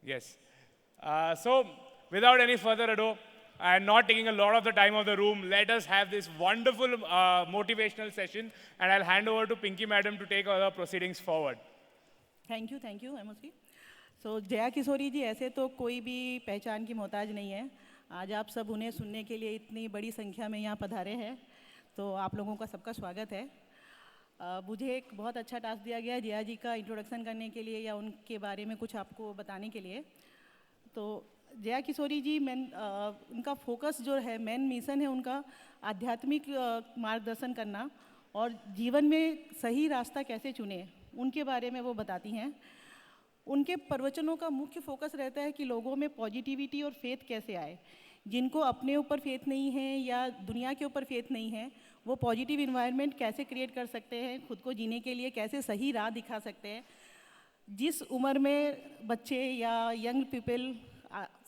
Yes. So, without any further ado, and not taking a lot of the time of the room, let us have this wonderful motivational session. And I'll hand over to Pinky Madam to take other proceedings forward. Thank you MOC. So Jaya Kishori ji ऐसे तो कोई भी पहचान की मोहताज नहीं है। आज आप सब उन्हें सुनने के लिए इतनी बड़ी संख्या में यहाँ पधारे हैं, तो आप लोगों का सबका स्वागत है। मुझे एक बहुत अच्छा टास्क दिया गया है जया जी का इंट्रोडक्शन करने के लिए या उनके बारे में कुछ आपको बताने के लिए। तो जया किशोरी जी उनका फोकस जो है, मेन मिशन है उनका आध्यात्मिक मार्गदर्शन करना और जीवन में सही रास्ता कैसे चुने, उनके बारे में वो बताती हैं। उनके प्रवचनों का मुख्य फोकस रहता है कि लोगों में पॉजिटिविटी और फेथ कैसे आए। जिनको अपने ऊपर फेथ नहीं है या दुनिया के ऊपर फेथ नहीं है, वो पॉजिटिव इन्वायरमेंट कैसे क्रिएट कर सकते हैं, खुद को जीने के लिए कैसे सही राह दिखा सकते हैं। जिस उम्र में बच्चे या यंग पीपल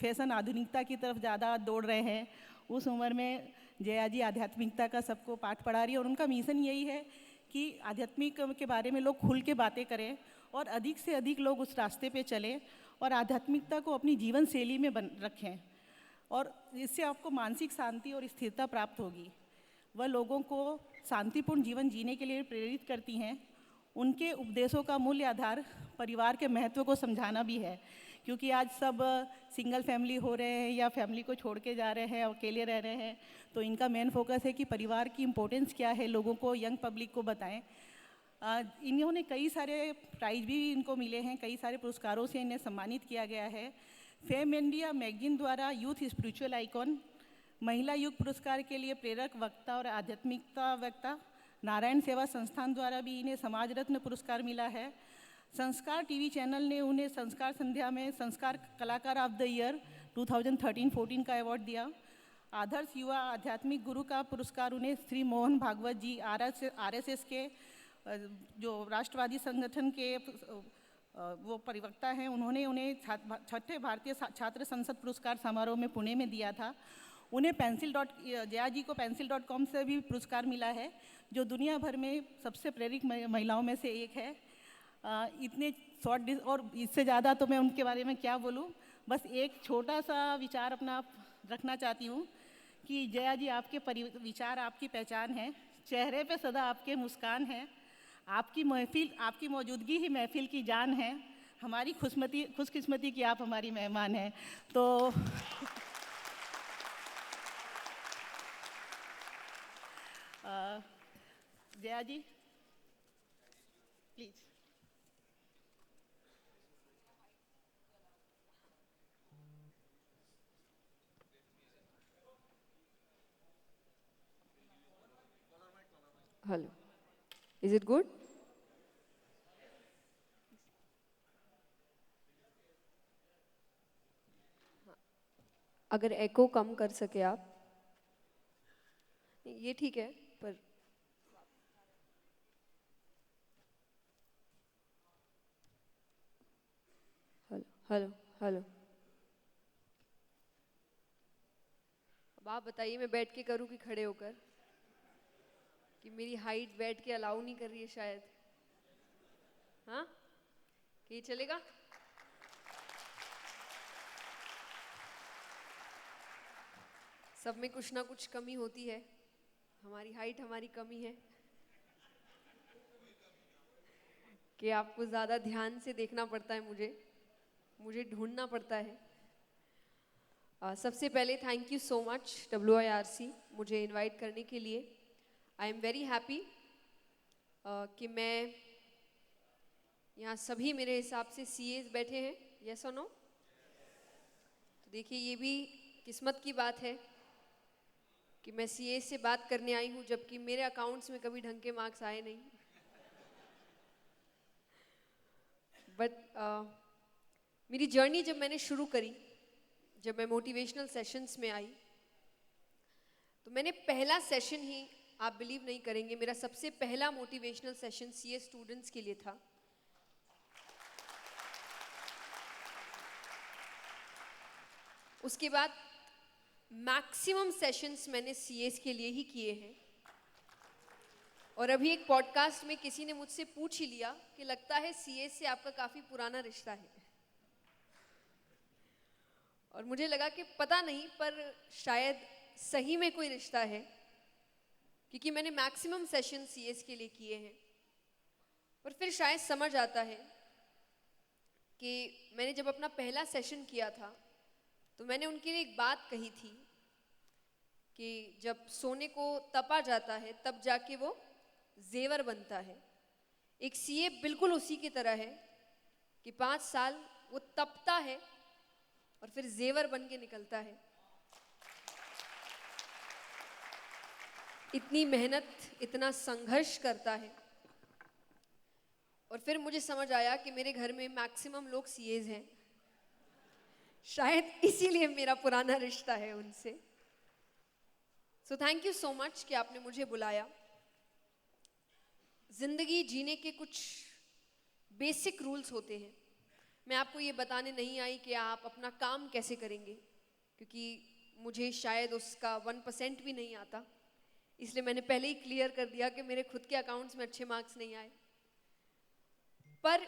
फैशन आधुनिकता की तरफ ज़्यादा दौड़ रहे हैं, उस उम्र में जया जी आध्यात्मिकता का सबको पाठ पढ़ा रही है। और उनका मिशन यही है कि आध्यात्मिक के बारे में लोग खुल के बातें करें और अधिक से अधिक लोग उस रास्ते पे चलें और आध्यात्मिकता को अपनी जीवन शैली में रखें, और इससे आपको मानसिक शांति और स्थिरता प्राप्त होगी। वह लोगों को शांतिपूर्ण जीवन जीने के लिए प्रेरित करती हैं। उनके उपदेशों का मूल्य आधार परिवार के महत्व को समझाना भी है, क्योंकि आज सब सिंगल फैमिली हो रहे हैं या फैमिली को छोड़ के जा रहे हैं, अकेले रह रहे हैं। तो इनका मेन फोकस है कि परिवार की इम्पोर्टेंस क्या है, लोगों को, यंग पब्लिक को बताएं। इन्होंने कई सारे प्राइज भी इनको मिले हैं, कई सारे पुरस्कारों से इन्हें सम्मानित किया गया है। फेम इंडिया मैगजीन द्वारा यूथ स्पिरिचुअल आइकॉन, महिला युग पुरस्कार के लिए प्रेरक वक्ता और आध्यात्मिकता वक्ता, नारायण सेवा संस्थान द्वारा भी इन्हें समाज रत्न पुरस्कार मिला है। संस्कार टीवी चैनल ने उन्हें संस्कार संध्या में संस्कार कलाकार ऑफ द ईयर 2013-14 का अवार्ड दिया। आदर्श युवा आध्यात्मिक गुरु का पुरस्कार उन्हें श्री मोहन भागवत जी आरएसएस के जो राष्ट्रवादी संगठन के वो परिवक्ता हैं, उन्होंने उन्हें छठे भारतीय छात्र संसद पुरस्कार समारोह में पुणे में दिया था। उन्हें जया जी को pencil.com से भी पुरस्कार मिला है, जो दुनिया भर में सबसे प्रेरित महिलाओं में से एक है। इतने शॉर्ट और इससे ज़्यादा तो मैं उनके बारे में क्या बोलूँ, बस एक छोटा सा विचार अपना रखना चाहती हूँ कि जया जी आपके विचार आपकी पहचान है, चेहरे पे सदा आपके मुस्कान है, आपकी महफिल, आपकी मौजूदगी ही महफिल की जान है। हमारी खुशकिस्मती कि आप हमारी मेहमान हैं। तो जया जी please. Hello. Is it good? अगर एको कम कर सके आप, ये ठीक है, पर हेलो हेलो हेलो। अब आप बताइए, मैं बैठ के करूं कि खड़े होकर? कि मेरी हाइट बैठ के अलाउ नहीं कर रही है शायद। हाँ, कि ये चलेगा? सब में कुछ ना कुछ कमी होती है। हमारी हाइट हमारी कमी है कि आपको ज़्यादा ध्यान से देखना पड़ता है, मुझे ढूंढना पड़ता है। सबसे पहले thank you so much WIRC मुझे इनवाइट करने के लिए। आई एम वेरी हैप्पी कि मैं यहाँ, सभी मेरे हिसाब से CAs बैठे हैं, यस और नो? तो देखिए, ये भी किस्मत की बात है कि मैं CAs से बात करने आई हूँ, जबकि मेरे अकाउंट्स में कभी ढंग के मार्क्स आए नहीं। बट मेरी जर्नी जब मैंने शुरू करी, जब मैं मोटिवेशनल सेशंस में आई, तो मैंने पहला सेशन ही, आप बिलीव नहीं करेंगे, मेरा सबसे पहला मोटिवेशनल सेशन CA स्टूडेंट्स के लिए था। उसके बाद मैक्सिमम सेशंस मैंने CAs के लिए ही किए हैं। और अभी एक पॉडकास्ट में किसी ने मुझसे पूछ ही लिया कि लगता है CAs से आपका काफ़ी पुराना रिश्ता है। और मुझे लगा कि पता नहीं पर शायद सही में कोई रिश्ता है, क्योंकि मैंने मैक्सिमम सेशन सीएस के लिए किए हैं। पर फिर शायद समझ आता है कि मैंने जब अपना पहला सेशन किया था तो मैंने उनके लिए एक बात कही थी कि जब सोने को तपा जाता है तब जाके वो जेवर बनता है। एक सीए बिल्कुल उसी की तरह है कि 5 साल वो तपता है और फिर जेवर बन के निकलता है। इतनी मेहनत, इतना संघर्ष करता है। और फिर मुझे समझ आया कि मेरे घर में मैक्सिमम लोग सीएज हैं, शायद इसीलिए मेरा पुराना रिश्ता है उनसे। So thank you so much कि आपने मुझे बुलाया। जिंदगी जीने के कुछ बेसिक रूल्स होते हैं। मैं आपको ये बताने नहीं आई कि आप अपना काम कैसे करेंगे, क्योंकि मुझे शायद उसका 1% भी नहीं आता। इसलिए मैंने पहले ही क्लियर कर दिया कि मेरे खुद के अकाउंट्स में अच्छे मार्क्स नहीं आए। पर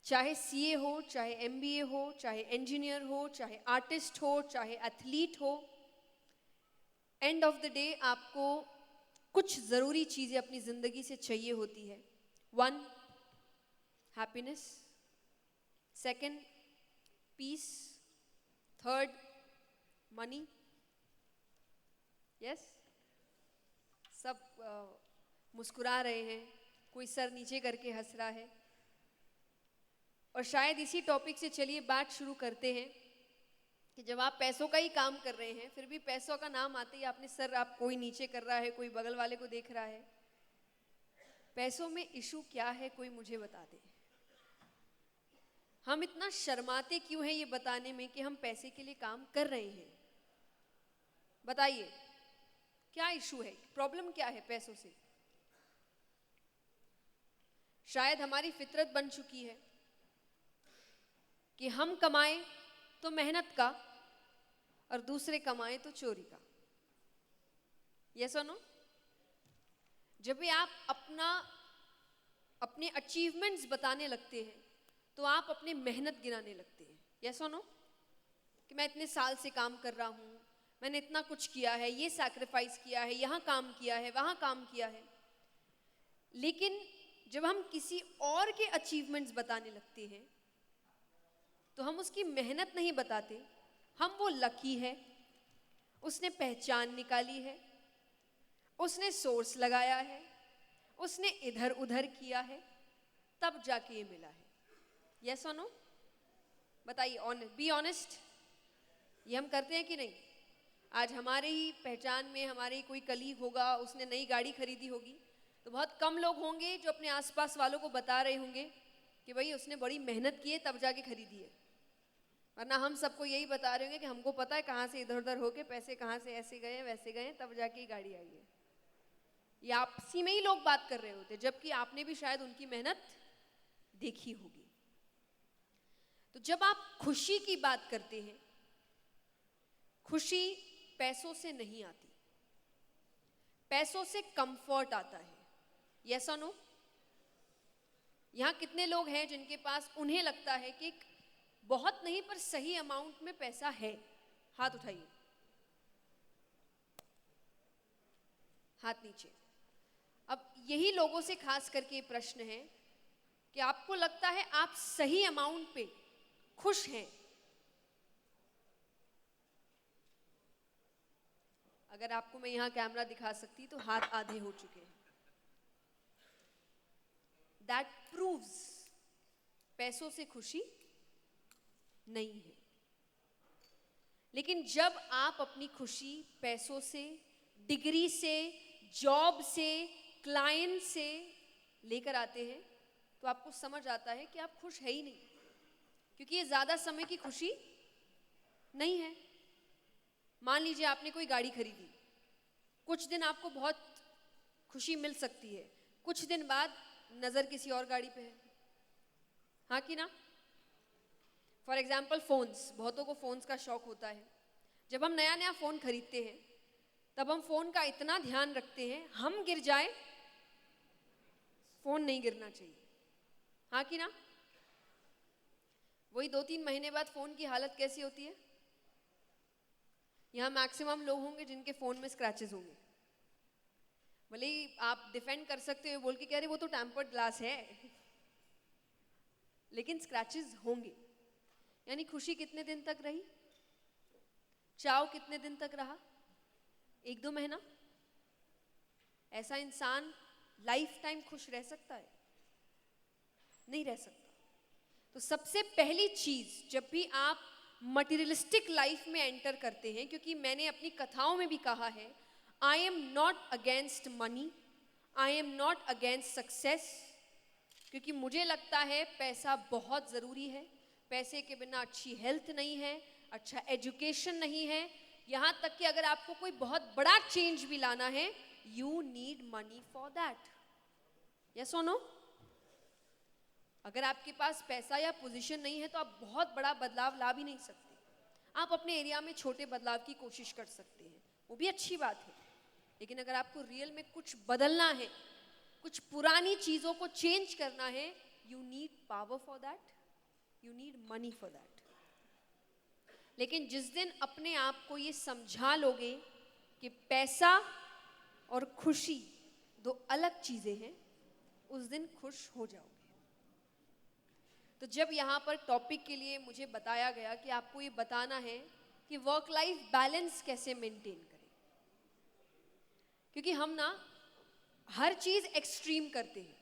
चाहे सीए हो, चाहे एमबीए हो, चाहे इंजीनियर हो, चाहे आर्टिस्ट हो, चाहे एथलीट हो, एंड ऑफ द डे आपको कुछ ज़रूरी चीज़ें अपनी ज़िंदगी से चाहिए होती है। 1 हैप्पीनेस, 2 पीस, 3 मनी। यस, सब मुस्कुरा रहे हैं, कोई सर नीचे करके हंस रहा है। और शायद इसी टॉपिक से चलिए बात शुरू करते हैं कि जब आप पैसों का ही काम कर रहे हैं, फिर भी पैसों का नाम आते ही आपने सर, आप कोई नीचे कर रहा है, कोई बगल वाले को देख रहा है। पैसों में इशू क्या है, कोई मुझे बता दे। हम इतना शर्माते क्यों हैं ये बताने में कि हम पैसे के लिए काम कर रहे हैं? बताइए, क्या इशू है, प्रॉब्लम क्या है पैसों से? शायद हमारी फितरत बन चुकी है कि हम कमाएं तो मेहनत का और दूसरे कमाएं तो चोरी का। यस और नो? जब भी आप अपने अचीवमेंट्स बताने लगते हैं तो आप अपनी मेहनत गिनाने लगते हैं। यस और नो? कि मैं इतने साल से काम कर रहा हूं, मैंने इतना कुछ किया है, ये सैक्रिफाइस किया है, यहां काम किया है, वहां काम किया है। लेकिन जब हम किसी और के अचीवमेंट्स बताने लगते हैं तो हम उसकी मेहनत नहीं बताते। हम वो लकी है, उसने पहचान निकाली है, उसने सोर्स लगाया है, उसने इधर उधर किया है, तब जाके ये मिला है। यस और नो? बताइए, बी ऑनेस्ट। ये हम करते हैं कि नहीं? आज हमारे ही पहचान में हमारे ही कोई कलीग होगा, उसने नई गाड़ी खरीदी होगी, तो बहुत कम लोग होंगे जो अपने आसपास वालों को बता रहे होंगे कि भाई उसने बड़ी मेहनत की है तब जाके खरीदी है। वरना हम सबको यही बता रहे होंगे कि हमको पता है कहाँ से इधर उधर होके पैसे कहाँ से ऐसे गए वैसे गए, तब जाके गाड़ी आई है। ये आपसी में ही लोग बात कर रहे होते, जबकि आपने भी शायद उनकी मेहनत देखी होगी। तो जब आप खुशी की बात करते हैं, खुशी पैसों से नहीं आती, पैसों से कंफर्ट आता है। यस और नो? यहां कितने लोग हैं जिनके पास उन्हें लगता है कि बहुत नहीं पर सही अमाउंट में पैसा है? हाथ उठाइए, हाथ नीचे। अब यही लोगों से खास करके ये प्रश्न है कि आपको लगता है आप सही अमाउंट पे खुश हैं? अगर आपको मैं यहां कैमरा दिखा सकती तो हाथ आधे हो चुके हैं। दैट प्रूव्स पैसों से खुशी नहीं है। लेकिन जब आप अपनी खुशी पैसों से, डिग्री से, जॉब से, क्लाइंट से लेकर आते हैं तो आपको समझ आता है कि आप खुश है ही नहीं, क्योंकि ये ज्यादा समय की खुशी नहीं है। मान लीजिए आपने कोई गाड़ी खरीदी, कुछ दिन आपको बहुत खुशी मिल सकती है, कुछ दिन बाद नजर किसी और गाड़ी पे है। हाँ कि ना? फॉर एग्जाम्पल फोन्स, बहुतों को फोन्स का शौक होता है। जब हम नया नया फोन खरीदते हैं तब हम फोन का इतना ध्यान रखते हैं, हम गिर जाए फोन नहीं गिरना चाहिए। हाँ कि ना? वही 2-3 महीने बाद फोन की हालत कैसी होती है? यहाँ मैक्सिमम लोग होंगे जिनके फ़ोन में स्क्रैचेस होंगे। भले ही आप डिफेंड कर सकते हो बोल के, कह रहे वो तो टेम्पर्ड ग्लास है, लेकिन स्क्रैचेस होंगे। यानी खुशी कितने दिन तक रही, चाव कितने दिन तक रहा, 1-2 महीना? ऐसा इंसान लाइफ टाइम खुश रह सकता है? नहीं रह सकता। तो सबसे पहली चीज जब भी आप मटेरियलिस्टिक लाइफ में एंटर करते हैं, क्योंकि मैंने अपनी कथाओं में भी कहा है, I am not against money, I am not against success, क्योंकि मुझे लगता है पैसा बहुत ज़रूरी है। पैसे के बिना अच्छी हेल्थ नहीं है, अच्छा एजुकेशन नहीं है, यहाँ तक कि अगर आपको कोई बहुत बड़ा चेंज भी लाना है, you need money for that. Yes और नो? अगर आपके पास पैसा या पोजीशन नहीं है तो आप बहुत बड़ा बदलाव ला भी नहीं सकते। आप अपने एरिया में छोटे बदलाव की कोशिश कर सकते हैं, वो भी अच्छी बात है, लेकिन अगर आपको रियल में कुछ बदलना है, कुछ पुरानी चीज़ों को चेंज करना है, you need power for that, you need money for that. लेकिन जिस दिन अपने आप को ये समझा लोगे कि पैसा और खुशी 2 अलग चीज़ें हैं, उस दिन खुश हो जाओगे। तो जब यहाँ पर टॉपिक के लिए मुझे बताया गया कि आपको ये बताना है कि वर्क लाइफ बैलेंस कैसे मेंटेन करें, क्योंकि हम ना हर चीज़ एक्सट्रीम करते हैं,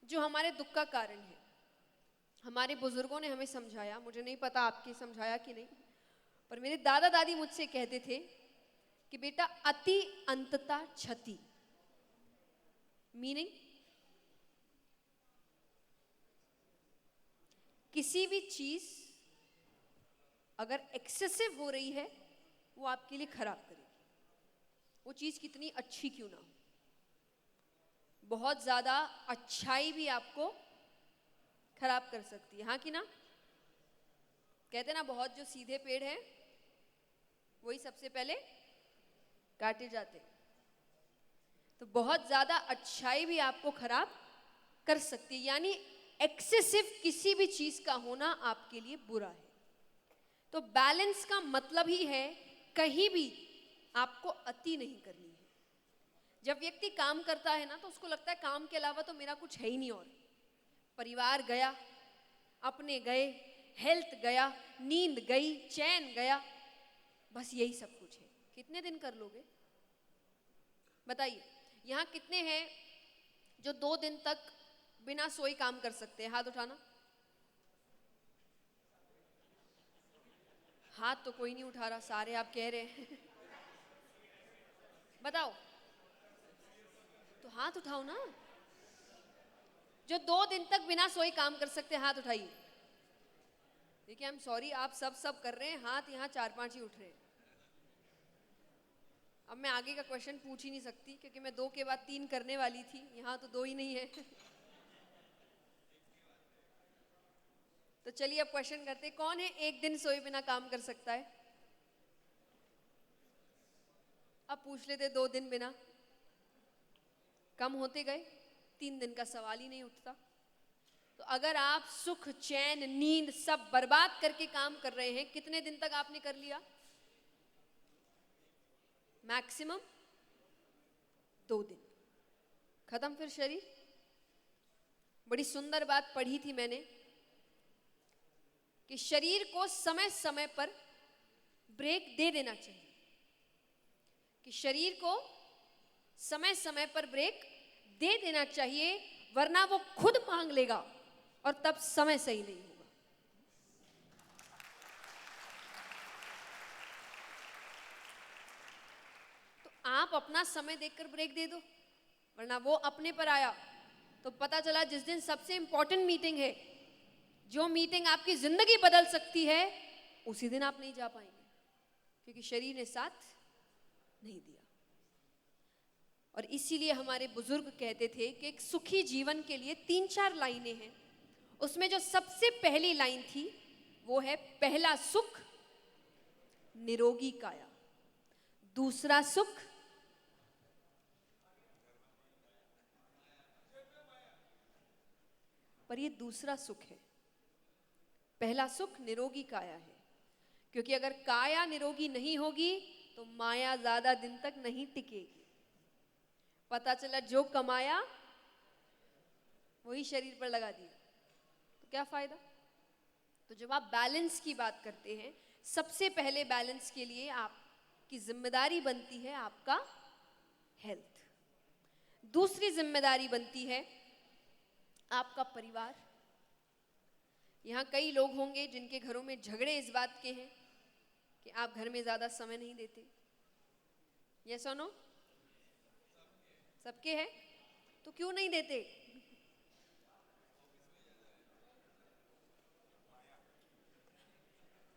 जो हमारे दुख का कारण है। हमारे बुजुर्गों ने हमें समझाया, मुझे नहीं पता आपके समझाया कि नहीं, पर मेरे दादा दादी मुझसे कहते थे कि बेटा अति अंतता क्षति, मीनिंग किसी भी चीज अगर एक्सेसिव हो रही है वो आपके लिए खराब करेगी, वो चीज कितनी अच्छी क्यों ना हो। बहुत ज्यादा अच्छाई भी आपको खराब कर सकती है, हाँ कि ना? कहते ना बहुत जो सीधे पेड़ हैं वही सबसे पहले काटे जाते। तो बहुत ज्यादा अच्छाई भी आपको खराब कर सकती है, यानी एक्सेसिव किसी भी चीज का होना आपके लिए बुरा है। तो बैलेंस का मतलब ही है कहीं भी आपको अति नहीं करनी है। जब व्यक्ति काम करता है ना तो उसको लगता है काम के अलावा तो मेरा कुछ है ही नहीं, और परिवार गया, अपने गए, हेल्थ गया, नींद गई, चैन गया, बस यही सब कुछ है। कितने दिन कर लोगे बताइए? यहाँ कितने हैं जो 2 दिन तक बिना सोई काम कर सकते हैं? हाथ उठाना। हाथ तो कोई नहीं उठा रहा, सारे आप कह रहे हैं बताओ तो हाथ उठाओ ना। जो 2 दिन तक बिना सोई काम कर सकते हैं, हाथ उठाइए। देखिए आई एम सॉरी, आप सब कर रहे हैं, हाथ यहाँ 4-5 ही उठ रहे हैं। अब मैं आगे का क्वेश्चन पूछ ही नहीं सकती, क्योंकि मैं 2 के बाद 3 करने वाली थी, यहाँ तो 2 ही नहीं है तो चलिए अब क्वेश्चन करते, कौन है 1 दिन सोए बिना काम कर सकता है? अब पूछ लेते 2 दिन बिना, कम होते गए, 3 दिन का सवाल ही नहीं उठता। तो अगर आप सुख, चैन, नींद सब बर्बाद करके काम कर रहे हैं, कितने दिन तक आपने कर लिया? मैक्सिमम 2 दिन, खत्म फिर शरीर। बड़ी सुंदर बात पढ़ी थी मैंने कि शरीर को समय समय पर ब्रेक दे देना चाहिए, कि शरीर को समय समय पर ब्रेक दे देना चाहिए, वरना वो खुद मांग लेगा और तब समय सही नहीं होगा। तो आप अपना समय देखकर ब्रेक दे दो, वरना वो अपने पर आया तो पता चला जिस दिन सबसे इंपॉर्टेंट मीटिंग है, जो मीटिंग आपकी जिंदगी बदल सकती है, उसी दिन आप नहीं जा पाएंगे, क्योंकि शरीर ने साथ नहीं दिया। और इसीलिए हमारे बुजुर्ग कहते थे कि एक सुखी जीवन के लिए 3-4 लाइनें हैं। उसमें जो सबसे पहली लाइन थी वो है, पहला सुख निरोगी काया, दूसरा सुख पर ये दूसरा सुख है, पहला सुख निरोगी काया है। क्योंकि अगर काया निरोगी नहीं होगी तो माया ज्यादा दिन तक नहीं टिकेगी। पता चला जो कमाया वही शरीर पर लगा दिया, तो क्या फायदा। तो जब आप बैलेंस की बात करते हैं, सबसे पहले बैलेंस के लिए आपकी जिम्मेदारी बनती है आपका हेल्थ। दूसरी जिम्मेदारी बनती है आपका परिवार। यहाँ कई लोग होंगे जिनके घरों में झगड़े इस बात के हैं कि आप घर में ज्यादा समय नहीं देते। यस और नो? सबके हैं, तो क्यों नहीं देते?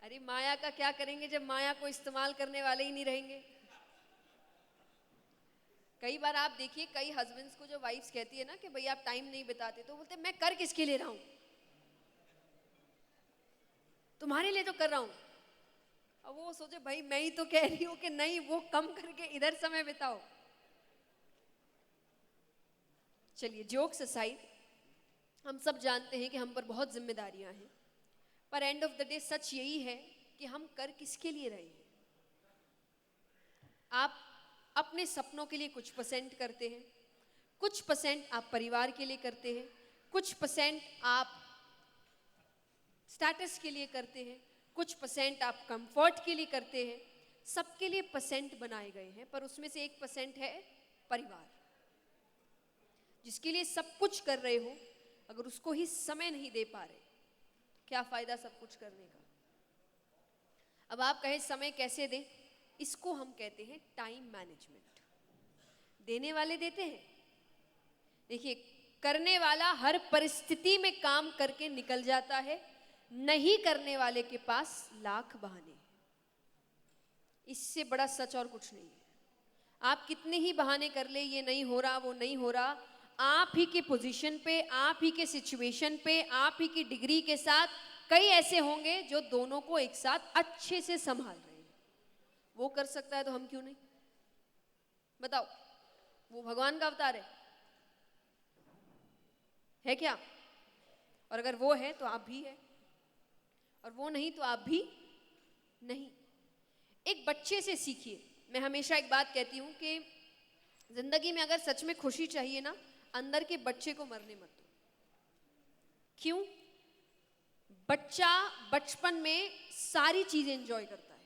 अरे माया का क्या करेंगे जब माया को इस्तेमाल करने वाले ही नहीं रहेंगे। कई बार आप देखिए, कई हस्बैंड्स को जो वाइफ्स कहती है ना कि भाई आप टाइम नहीं बिताते, तो बोलते मैं कर किसके लिए रहा हूं, तुम्हारे लिए तो कर रहा हूं। अब वो सोचे भाई मैं ही तो कह रही हूं कि नहीं, वो कम करके इधर समय बिताओ। चलिए, जोक्स असाइड, हम सब जानते हैं कि हम पर बहुत जिम्मेदारियां हैं, पर एंड ऑफ द डे सच यही है कि हम कर किसके लिए रहे हैं। आप अपने सपनों के लिए कुछ परसेंट करते हैं, कुछ परसेंट आप परिवार के लिए करते हैं, कुछ परसेंट आप स्टेटस के लिए करते हैं, कुछ परसेंट आप कंफर्ट के लिए करते हैं। सबके लिए परसेंट बनाए गए हैं, पर उसमें से 1% है परिवार, जिसके लिए सब कुछ कर रहे हो, अगर उसको ही समय नहीं दे पा रहे, क्या फायदा सब कुछ करने का। अब आप कहें समय कैसे दें, इसको हम कहते हैं टाइम मैनेजमेंट। देने वाले देते हैं। देखिए, करने वाला हर परिस्थिति में काम करके निकल जाता है, नहीं करने वाले के पास लाख बहाने। इससे बड़ा सच और कुछ नहीं है। आप कितने ही बहाने कर ले, ये नहीं हो रहा, वो नहीं हो रहा, आप ही के पोजीशन पे, आप ही के सिचुएशन पे, आप ही की डिग्री के साथ कई ऐसे होंगे जो दोनों को एक साथ अच्छे से संभाल रहे हैं। वो कर सकता है तो हम क्यों नहीं? बताओ, वो भगवान का अवतार है क्या? और अगर वो है तो आप भी है, और वो नहीं तो आप भी नहीं। एक बच्चे से सीखिए। मैं हमेशा एक बात कहती हूं कि जिंदगी में अगर सच में खुशी चाहिए ना, अंदर के बच्चे को मरने मत दो। क्यों? बच्चा बचपन में सारी चीजें एंजॉय करता है।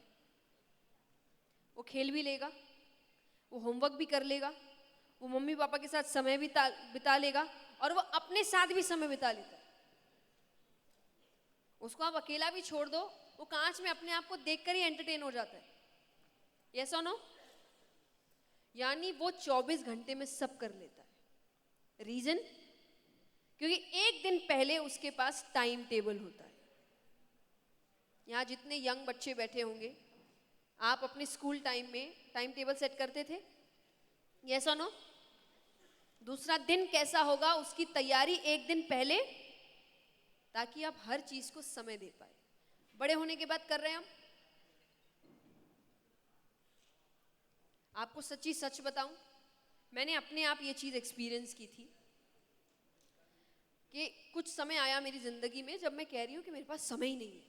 वो खेल भी लेगा, वो होमवर्क भी कर लेगा, वो मम्मी पापा के साथ समय भी बिता लेगा, और वो अपने साथ भी समय बिता लेता है। उसको आप अकेला भी छोड़ दो, वो कांच में अपने आप को देखकर ही एंटरटेन हो जाता है। यस और नो? यानी वो 24 घंटे में सब कर लेता है। रीजन? क्योंकि एक दिन पहले उसके पास टाइम टेबल होता है। यहां जितने यंग बच्चे बैठे होंगे, आप अपने स्कूल टाइम में टाइम टेबल सेट करते थे? यस और नो? दूसरा दिन कैसा होगा उसकी तैयारी एक दिन पहले, ताकि आप हर चीज को समय दे पाए। बड़े होने के बाद कर रहे हैं हम। आपको सच्ची सच बताऊं, मैंने अपने आप ये चीज एक्सपीरियंस की थी कि कुछ समय आया मेरी जिंदगी में जब मैं कह रही हूं कि मेरे पास समय ही नहीं है,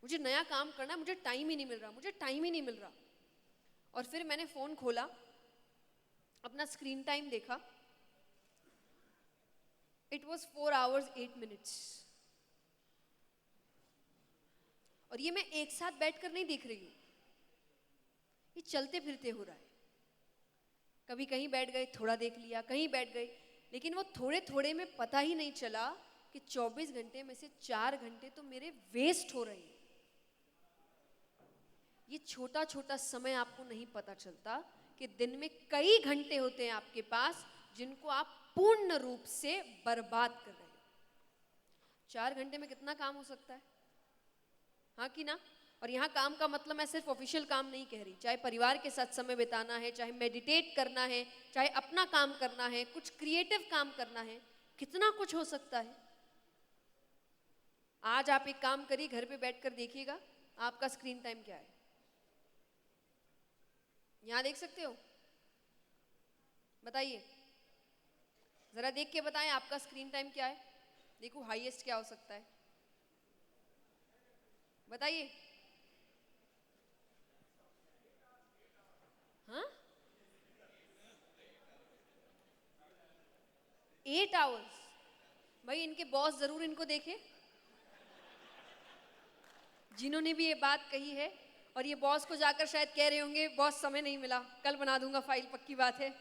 मुझे नया काम करना है, मुझे टाइम ही नहीं मिल रहा, मुझे टाइम ही नहीं मिल रहा। और फिर मैंने फोन खोला, अपना स्क्रीन टाइम देखा, इट वॉज 4 hours 8 minutes। और ये मैं एक साथ बैठकर नहीं देख रही हूं, ये चलते फिरते हो रहा है। कभी कहीं बैठ गए, थोड़ा देख लिया, कहीं बैठ गए, लेकिन वो थोड़े थोड़े में पता ही नहीं चला कि 24 घंटे में से 4 घंटे तो मेरे वेस्ट हो रहे हैं। ये छोटा छोटा समय आपको नहीं पता चलता कि दिन में कई घंटे होते हैं आपके पास, जिनको आप पूर्ण रूप से बर्बाद कर रहे हैं। 4 घंटे में कितना काम हो सकता है, हाँ कि ना? और यहाँ काम का मतलब मैं सिर्फ ऑफिशियल काम नहीं कह रही, चाहे परिवार के साथ समय बिताना है, चाहे मेडिटेट करना है, चाहे अपना काम करना है, कुछ क्रिएटिव काम करना है, कितना कुछ हो सकता है। आज आप एक काम करिए, घर पे बैठकर देखिएगा आपका स्क्रीन टाइम क्या है। यहां देख सकते हो? बताइए, जरा देख के बताएं आपका स्क्रीन टाइम क्या है। देखो हाईएस्ट क्या हो सकता है, बताइए। हाँ 8 आवर्स। भाई इनके बॉस जरूर इनको देखे जिन्होंने भी ये बात कही है, और ये बॉस को जाकर शायद कह रहे होंगे बॉस समय नहीं मिला, कल बना दूंगा फाइल, पक्की बात है।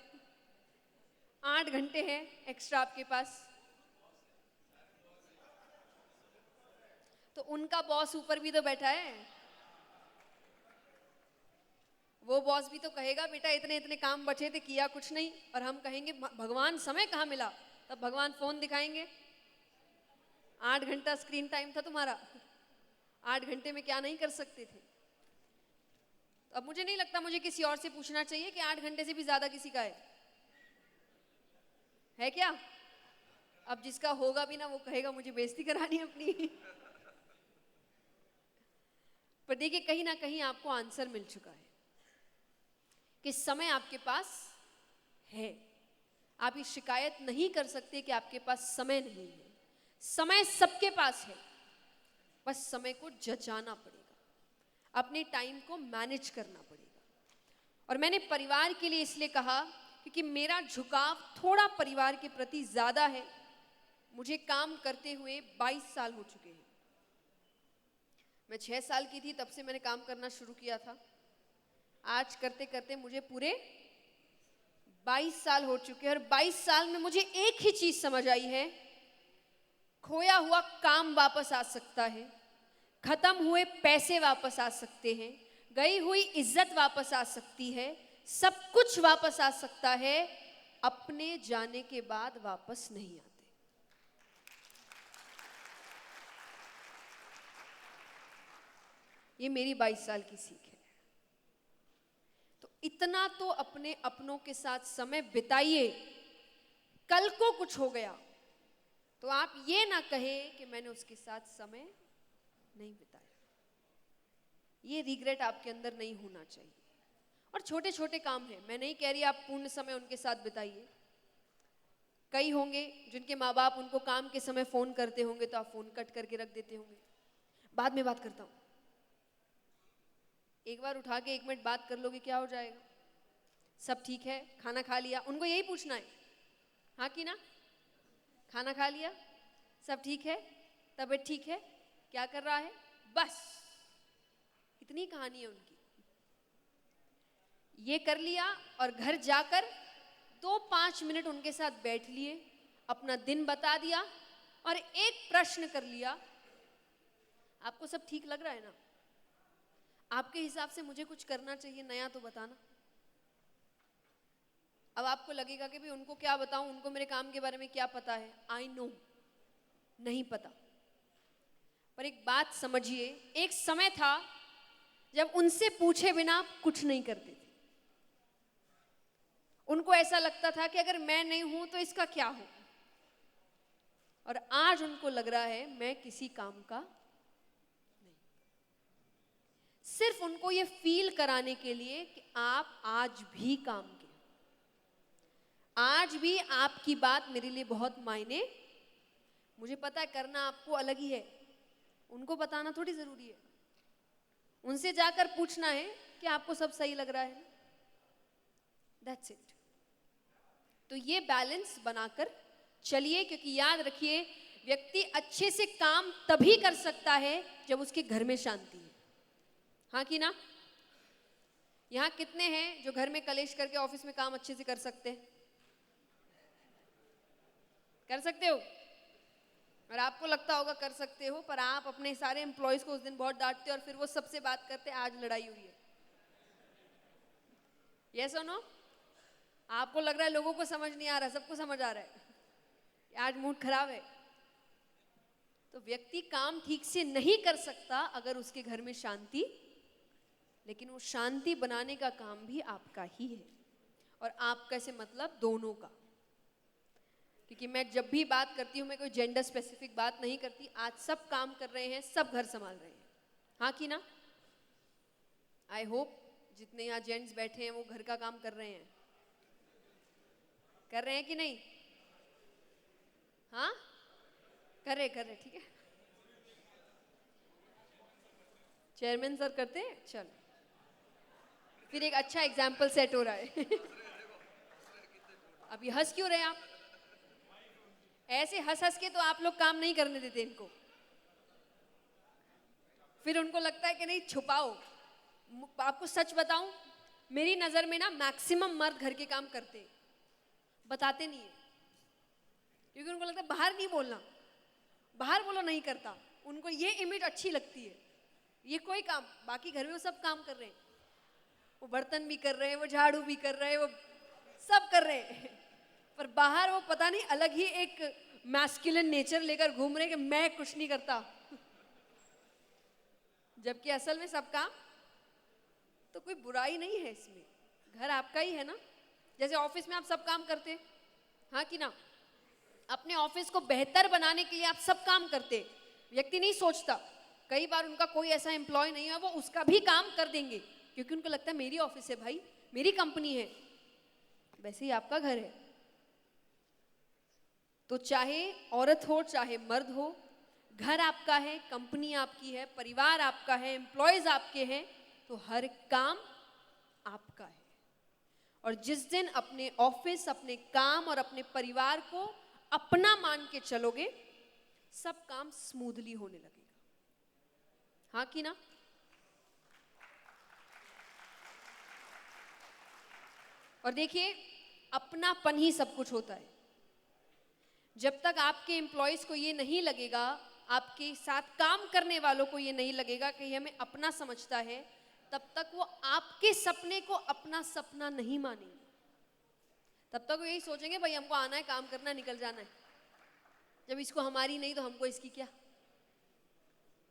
8 घंटे हैं एक्स्ट्रा आपके पास, तो उनका बॉस ऊपर भी तो बैठा है, वो बॉस भी तो कहेगा बेटा इतने इतने काम बचे थे किया कुछ नहीं, और हम कहेंगे भगवान समय कहाँ मिला, तब भगवान फोन दिखाएंगे 8 घंटा स्क्रीन टाइम था तुम्हारा, 8 घंटे में क्या नहीं कर सकते थे। तो अब मुझे नहीं लगता मुझे किसी और से पूछना चाहिए कि 8 घंटे से भी ज्यादा किसी का है क्या? अब जिसका होगा भी ना वो कहेगा मुझे बेइज्जती करानी है अपनी। पर देखिए कहीं ना कहीं आपको आंसर मिल चुका है कि समय आपके पास है। आप ये शिकायत नहीं कर सकते कि आपके पास समय नहीं है। समय सबके पास है, बस समय को जचाना पड़ेगा, अपने टाइम को मैनेज करना पड़ेगा। और मैंने परिवार के लिए इसलिए कहा क्योंकि मेरा झुकाव थोड़ा परिवार के प्रति ज्यादा है। मुझे काम करते हुए 22 साल हो चुके हैं। मैं 6 साल की थी तब से मैंने काम करना शुरू किया था। आज करते करते मुझे पूरे 22 साल हो चुके हैं, और 22 साल में मुझे एक ही चीज समझ आई है, खोया हुआ काम वापस आ सकता है, खत्म हुए पैसे वापस आ सकते हैं, गई हुई इज्जत वापस आ सकती है, सब कुछ वापस आ सकता है, अपने जाने के बाद वापस नहीं आते। ये मेरी 22 साल की सीख है। तो इतना तो अपने अपनों के साथ समय बिताइए, कल को कुछ हो गया तो आप ये ना कहे कि मैंने उसके साथ समय नहीं बिताया। ये रिग्रेट आपके अंदर नहीं होना चाहिए। और छोटे छोटे काम हैं, मैं नहीं कह रही आप पूर्ण समय उनके साथ बिताइए। कई होंगे जिनके माँ बाप उनको काम के समय फोन करते होंगे तो आप फोन कट करके रख देते होंगे, बाद में बात करता हूं। एक बार उठा के 1 मिनट बात कर लोगे, क्या हो जाएगा? सब ठीक है, खाना खा लिया, उनको यही पूछना है, हाँ कि ना? खाना खा लिया, सब ठीक है, तबीयत ठीक है, क्या कर रहा है, बस इतनी कहानी है उनकी। ये कर लिया और घर जाकर 2-5 मिनट उनके साथ बैठ लिए, अपना दिन बता दिया और एक प्रश्न कर लिया, आपको सब ठीक लग रहा है ना? आपके हिसाब से मुझे कुछ करना चाहिए नया तो बताना। अब आपको लगेगा कि भाई उनको क्या बताऊं, उनको मेरे काम के बारे में क्या पता है। आई नो नहीं पता, पर एक बात समझिए, एक समय था जब उनसे पूछे बिना आप कुछ नहीं करते थे। उनको ऐसा लगता था कि अगर मैं नहीं हूं तो इसका क्या हो, और आज उनको लग रहा है मैं किसी काम का नहीं। सिर्फ उनको ये फील कराने के लिए कि आप आज भी काम के, आज भी आपकी बात मेरे लिए बहुत मायने, मुझे पता है करना आपको अलग ही है, उनको बताना थोड़ी जरूरी है। उनसे जाकर पूछना है कि आपको सब सही लग रहा है, दैट्स इट। तो ये बैलेंस बनाकर चलिए, क्योंकि याद रखिए व्यक्ति अच्छे से काम तभी कर सकता है जब उसके घर में शांति है, हाँ कि ना? यहां कितने हैं जो घर में कलेश करके ऑफिस में काम अच्छे से कर सकते हैं? कर सकते हो? और आपको लगता होगा कर सकते हो, पर आप अपने सारे एम्प्लॉयज को उस दिन बहुत डांटते और फिर वो सबसे बात करते आज लड़ाई हुई है। यस और नो? आपको लग रहा है लोगों को समझ नहीं आ रहा, सबको समझ आ रहा है आज मूड खराब है। तो व्यक्ति काम ठीक से नहीं कर सकता अगर उसके घर में शांति, लेकिन वो शांति बनाने का काम भी आपका ही है, और आपका से मतलब दोनों का। क्योंकि मैं जब भी बात करती हूँ मैं कोई जेंडर स्पेसिफिक बात नहीं करती। आज सब काम कर रहे हैं, सब घर संभाल रहे हैं, हाँ कि ना? आई होप जितने यहाँ जेंट्स बैठे हैं वो घर का काम कर रहे हैं, कर रहे हैं कि नहीं? हाँ कर रहे, ठीक है। चेयरमैन सर करते हैं, चलो फिर एक अच्छा एग्जाम्पल सेट हो रहा है। अभी हंस क्यों रहे आप? ऐसे हंस हंस के तो आप लोग काम नहीं करने देते इनको। फिर उनको लगता है कि नहीं छुपाओ। आपको सच बताऊं, मेरी नजर में ना मैक्सिमम मर्द घर के काम करते हैं, बताते नहीं है, क्योंकि उनको लगता है बाहर नहीं बोलना, बाहर बोलो नहीं करता। उनको ये इमेज अच्छी लगती है, ये कोई काम, बाकी घर में वो सब काम कर रहे हैं, वो बर्तन भी कर रहे हैं, वो झाड़ू भी कर रहे हैं, वो सब कर रहे हैं, पर बाहर वो पता नहीं अलग ही एक मैस्कुलिन नेचर लेकर घूम रहे हैं कि मैं कुछ नहीं करता। जबकि असल में सब काम, तो कोई बुराई नहीं है इसमें, घर आपका ही है ना। जैसे ऑफिस में आप सब काम करते हैं, हाँ कि ना? अपने ऑफिस को बेहतर बनाने के लिए आप सब काम करते हैं। व्यक्ति नहीं सोचता, कई बार उनका कोई ऐसा एम्प्लॉय नहीं है, वो उसका भी काम कर देंगे, क्योंकि उनको लगता है मेरी ऑफिस है भाई, मेरी कंपनी है। वैसे ही आपका घर है। तो चाहे औरत हो चाहे मर्द हो, घर आपका है, कंपनी आपकी है, परिवार आपका है, एम्प्लॉयज आपके हैं, तो हर काम आपका है। और जिस दिन अपने ऑफिस, अपने काम और अपने परिवार को अपना मान के चलोगे, सब काम स्मूथली होने लगेगा, हाँ कि ना? और देखिए, अपनापन ही सब कुछ होता है। जब तक आपके एम्प्लॉयज को ये नहीं लगेगा, आपके साथ काम करने वालों को ये नहीं लगेगा कि ये हमें अपना समझता है, तब तक वो आपके सपने को अपना सपना नहीं मानेंगे। तब तक वो यही सोचेंगे भाई हमको आना है, काम करना है, निकल जाना है, जब इसको हमारी नहीं तो हमको इसकी क्या।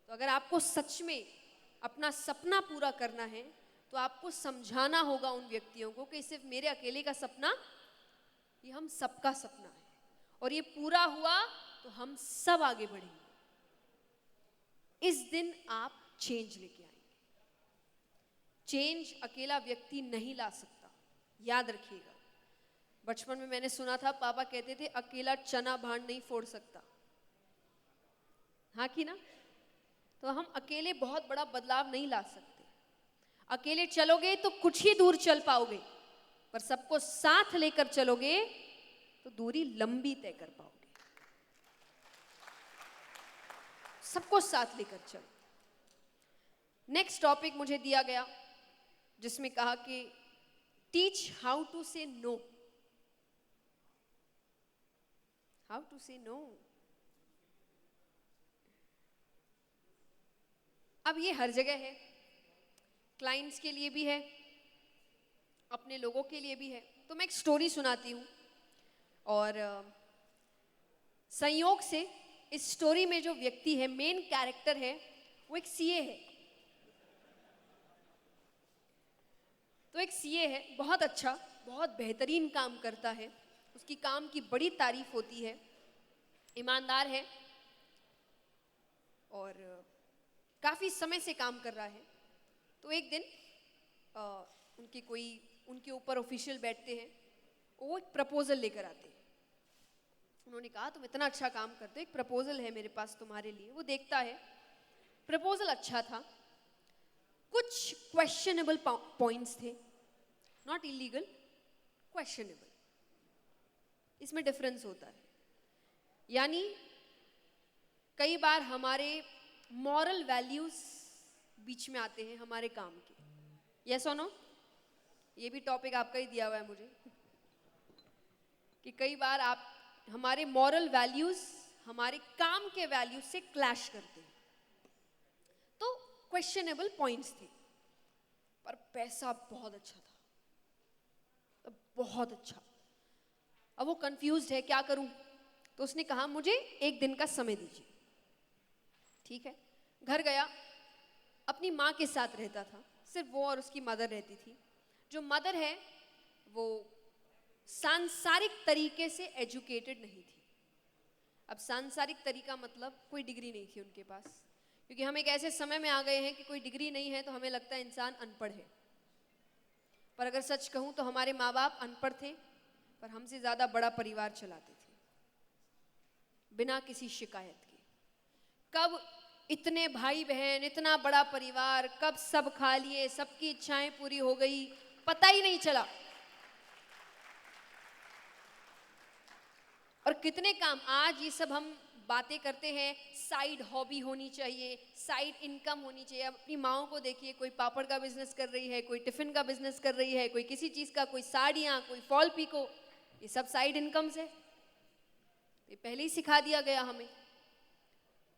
तो अगर आपको सच में अपना सपना पूरा करना है, तो आपको समझाना होगा उन व्यक्तियों को कि सिर्फ मेरे अकेले का सपना, ये हम सबका सपना है, और ये पूरा हुआ तो हम सब आगे बढ़ेंगे। इस दिन आप चेंज लेके आएंगे। चेंज अकेला व्यक्ति नहीं ला सकता, याद रखिएगा। बचपन में मैंने सुना था, पापा कहते थे अकेला चना भांड नहीं फोड़ सकता, हाँ कि ना? तो हम अकेले बहुत बड़ा बदलाव नहीं ला सकते। अकेले चलोगे तो कुछ ही दूर चल पाओगे, पर सबको साथ लेकर चलोगे तो दूरी लंबी तय कर पाओगे। सबको साथ लेकर चलो। नेक्स्ट टॉपिक मुझे दिया गया, जिसमें कहा कि टीच हाउ टू से नो। हाउ टू से नो। अब ये हर जगह है, क्लाइंट्स के लिए भी है, अपने लोगों के लिए भी है। तो मैं एक स्टोरी सुनाती हूँ, और संयोग से इस स्टोरी में जो व्यक्ति है, मेन कैरेक्टर है, वो एक सीए है। तो एक सीए है, बहुत अच्छा, बहुत बेहतरीन काम करता है, उसकी काम की बड़ी तारीफ होती है, ईमानदार है, और काफ़ी समय से काम कर रहा है। तो एक दिन उनके ऊपर ऑफिशियल बैठते हैं, वो एक प्रपोजल लेकर आते हैं। उन्होंने कहा तुम इतना अच्छा काम करते हो, एक प्रपोजल है मेरे पास तुम्हारे लिए। वो देखता है, प्रपोजल अच्छा था, कुछ क्वेश्चनेबल पॉइंट्स थे, नॉट इलीगल, क्वेश्चनेबल। इसमें डिफरेंस होता है। यानी कई बार हमारे मॉरल वैल्यूज बीच में आते हैं हमारे काम के। यस और नो? ये भी टॉपिक आपका ही दिया हुआ है मुझे, कि कई बार आप हमारे मॉरल वैल्यूज हमारे काम के वैल्यूज से क्लैश करते हैं। तो क्वेश्चनेबल पॉइंट्स थे, पर पैसा बहुत अच्छा था, बहुत अच्छा। अब वो कंफ्यूज्ड है, क्या करूं? तो उसने कहा मुझे एक दिन का समय दीजिए। ठीक है, घर गया, अपनी माँ के साथ रहता था, सिर्फ वो और उसकी मदर रहती थी। जो मदर है वो सांसारिक तरीके से एजुकेटेड नहीं थी। अब सांसारिक तरीका मतलब कोई डिग्री नहीं थी उनके पास, क्योंकि हम एक ऐसे समय में आ गए हैं कि कोई डिग्री नहीं है तो हमें लगता है इंसान अनपढ़ है। पर अगर सच कहूँ तो हमारे माँ बाप अनपढ़ थे, पर हमसे ज़्यादा बड़ा परिवार चलाते थे, बिना किसी शिकायत के। कब इतने भाई बहन, इतना बड़ा परिवार, कब सब खा लिए, सबकी इच्छाएं पूरी हो गई, पता ही नहीं चला। और कितने काम, आज ये सब हम बातें करते हैं, साइड हॉबी होनी चाहिए, साइड इनकम होनी चाहिए। अब अपनी माओ को देखिए, कोई पापड़ का बिजनेस कर रही है, कोई टिफिन का बिजनेस कर रही है, कोई किसी चीज का, कोई साड़ियाँ, कोई फॉल पीको, ये सब साइड इनकम्स है। ये पहले ही सिखा दिया गया हमें।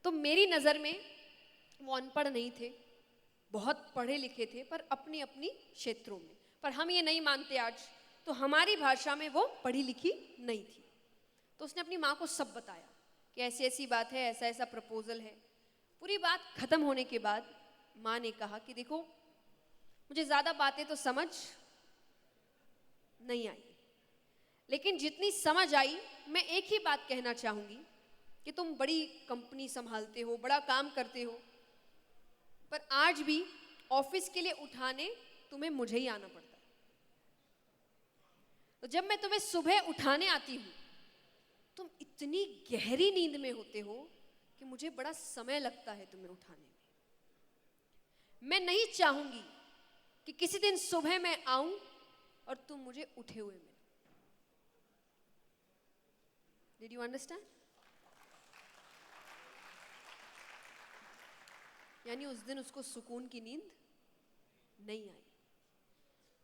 तो मेरी नज़र में वो अनपढ़ नहीं थे, बहुत पढ़े लिखे थे, पर अपनी अपनी क्षेत्रों में। पर हम ये नहीं मानते आज, तो हमारी भाषा में वो पढ़ी लिखी नहीं थी। तो उसने अपनी माँ को सब बताया कि ऐसी ऐसी बात है, ऐसा ऐसा प्रपोजल है। पूरी बात खत्म होने के बाद माँ ने कहा कि देखो, मुझे ज़्यादा बातें तो समझ नहीं आई, लेकिन जितनी समझ आई मैं एक ही बात कहना चाहूँगी कि तुम बड़ी कंपनी संभालते हो, बड़ा काम करते हो, पर आज भी ऑफिस के लिए उठाने तुम्हें मुझे ही आना पड़ता है। तो जब मैं तुम्हें सुबह उठाने आती हूँ, तुम इतनी गहरी नींद में होते हो कि मुझे बड़ा समय लगता है तुम्हें उठाने में। मैं नहीं चाहूंगी कि किसी दिन सुबह मैं आऊं और तुम मुझे उठे हुए मिलो। Did you understand? यानी उस दिन उसको सुकून की नींद नहीं आई।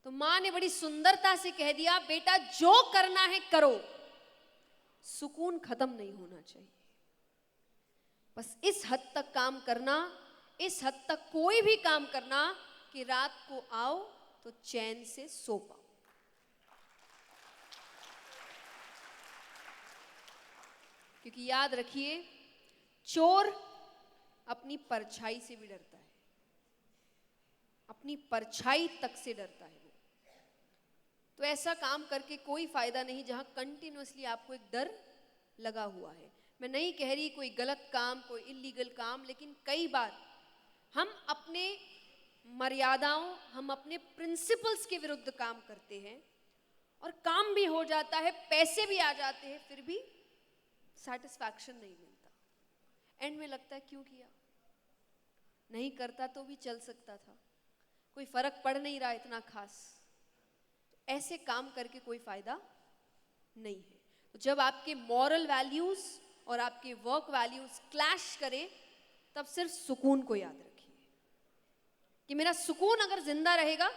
तो मां ने बड़ी सुंदरता से कह दिया, बेटा जो करना है करो, सुकून खत्म नहीं होना चाहिए। बस इस हद तक काम करना, इस हद तक कोई भी काम करना कि रात को आओ तो चैन से सो पाओ। क्योंकि याद रखिए, चोर अपनी परछाई से भी डरता है, अपनी परछाई तक से डरता है वो। तो ऐसा काम करके कोई फायदा नहीं जहां कंटिन्यूअसली आपको एक डर लगा हुआ है। मैं नहीं कह रही कोई गलत काम, कोई इलीगल काम, लेकिन कई बार हम अपने मर्यादाओं, हम अपने प्रिंसिपल्स के विरुद्ध काम करते हैं और काम भी हो जाता है, पैसे भी आ जाते हैं, फिर भी सेटिस्फैक्शन नहीं मिलता। एंड में लगता है क्यों किया, नहीं करता तो भी चल सकता था, कोई फर्क पड़ नहीं रहा इतना खास। ऐसे काम करके कोई फायदा नहीं है। तो जब आपके मॉरल वैल्यूज और आपके वर्क वैल्यूज क्लैश करें, तब सिर्फ सुकून को याद रखिए कि मेरा सुकून अगर जिंदा रहेगा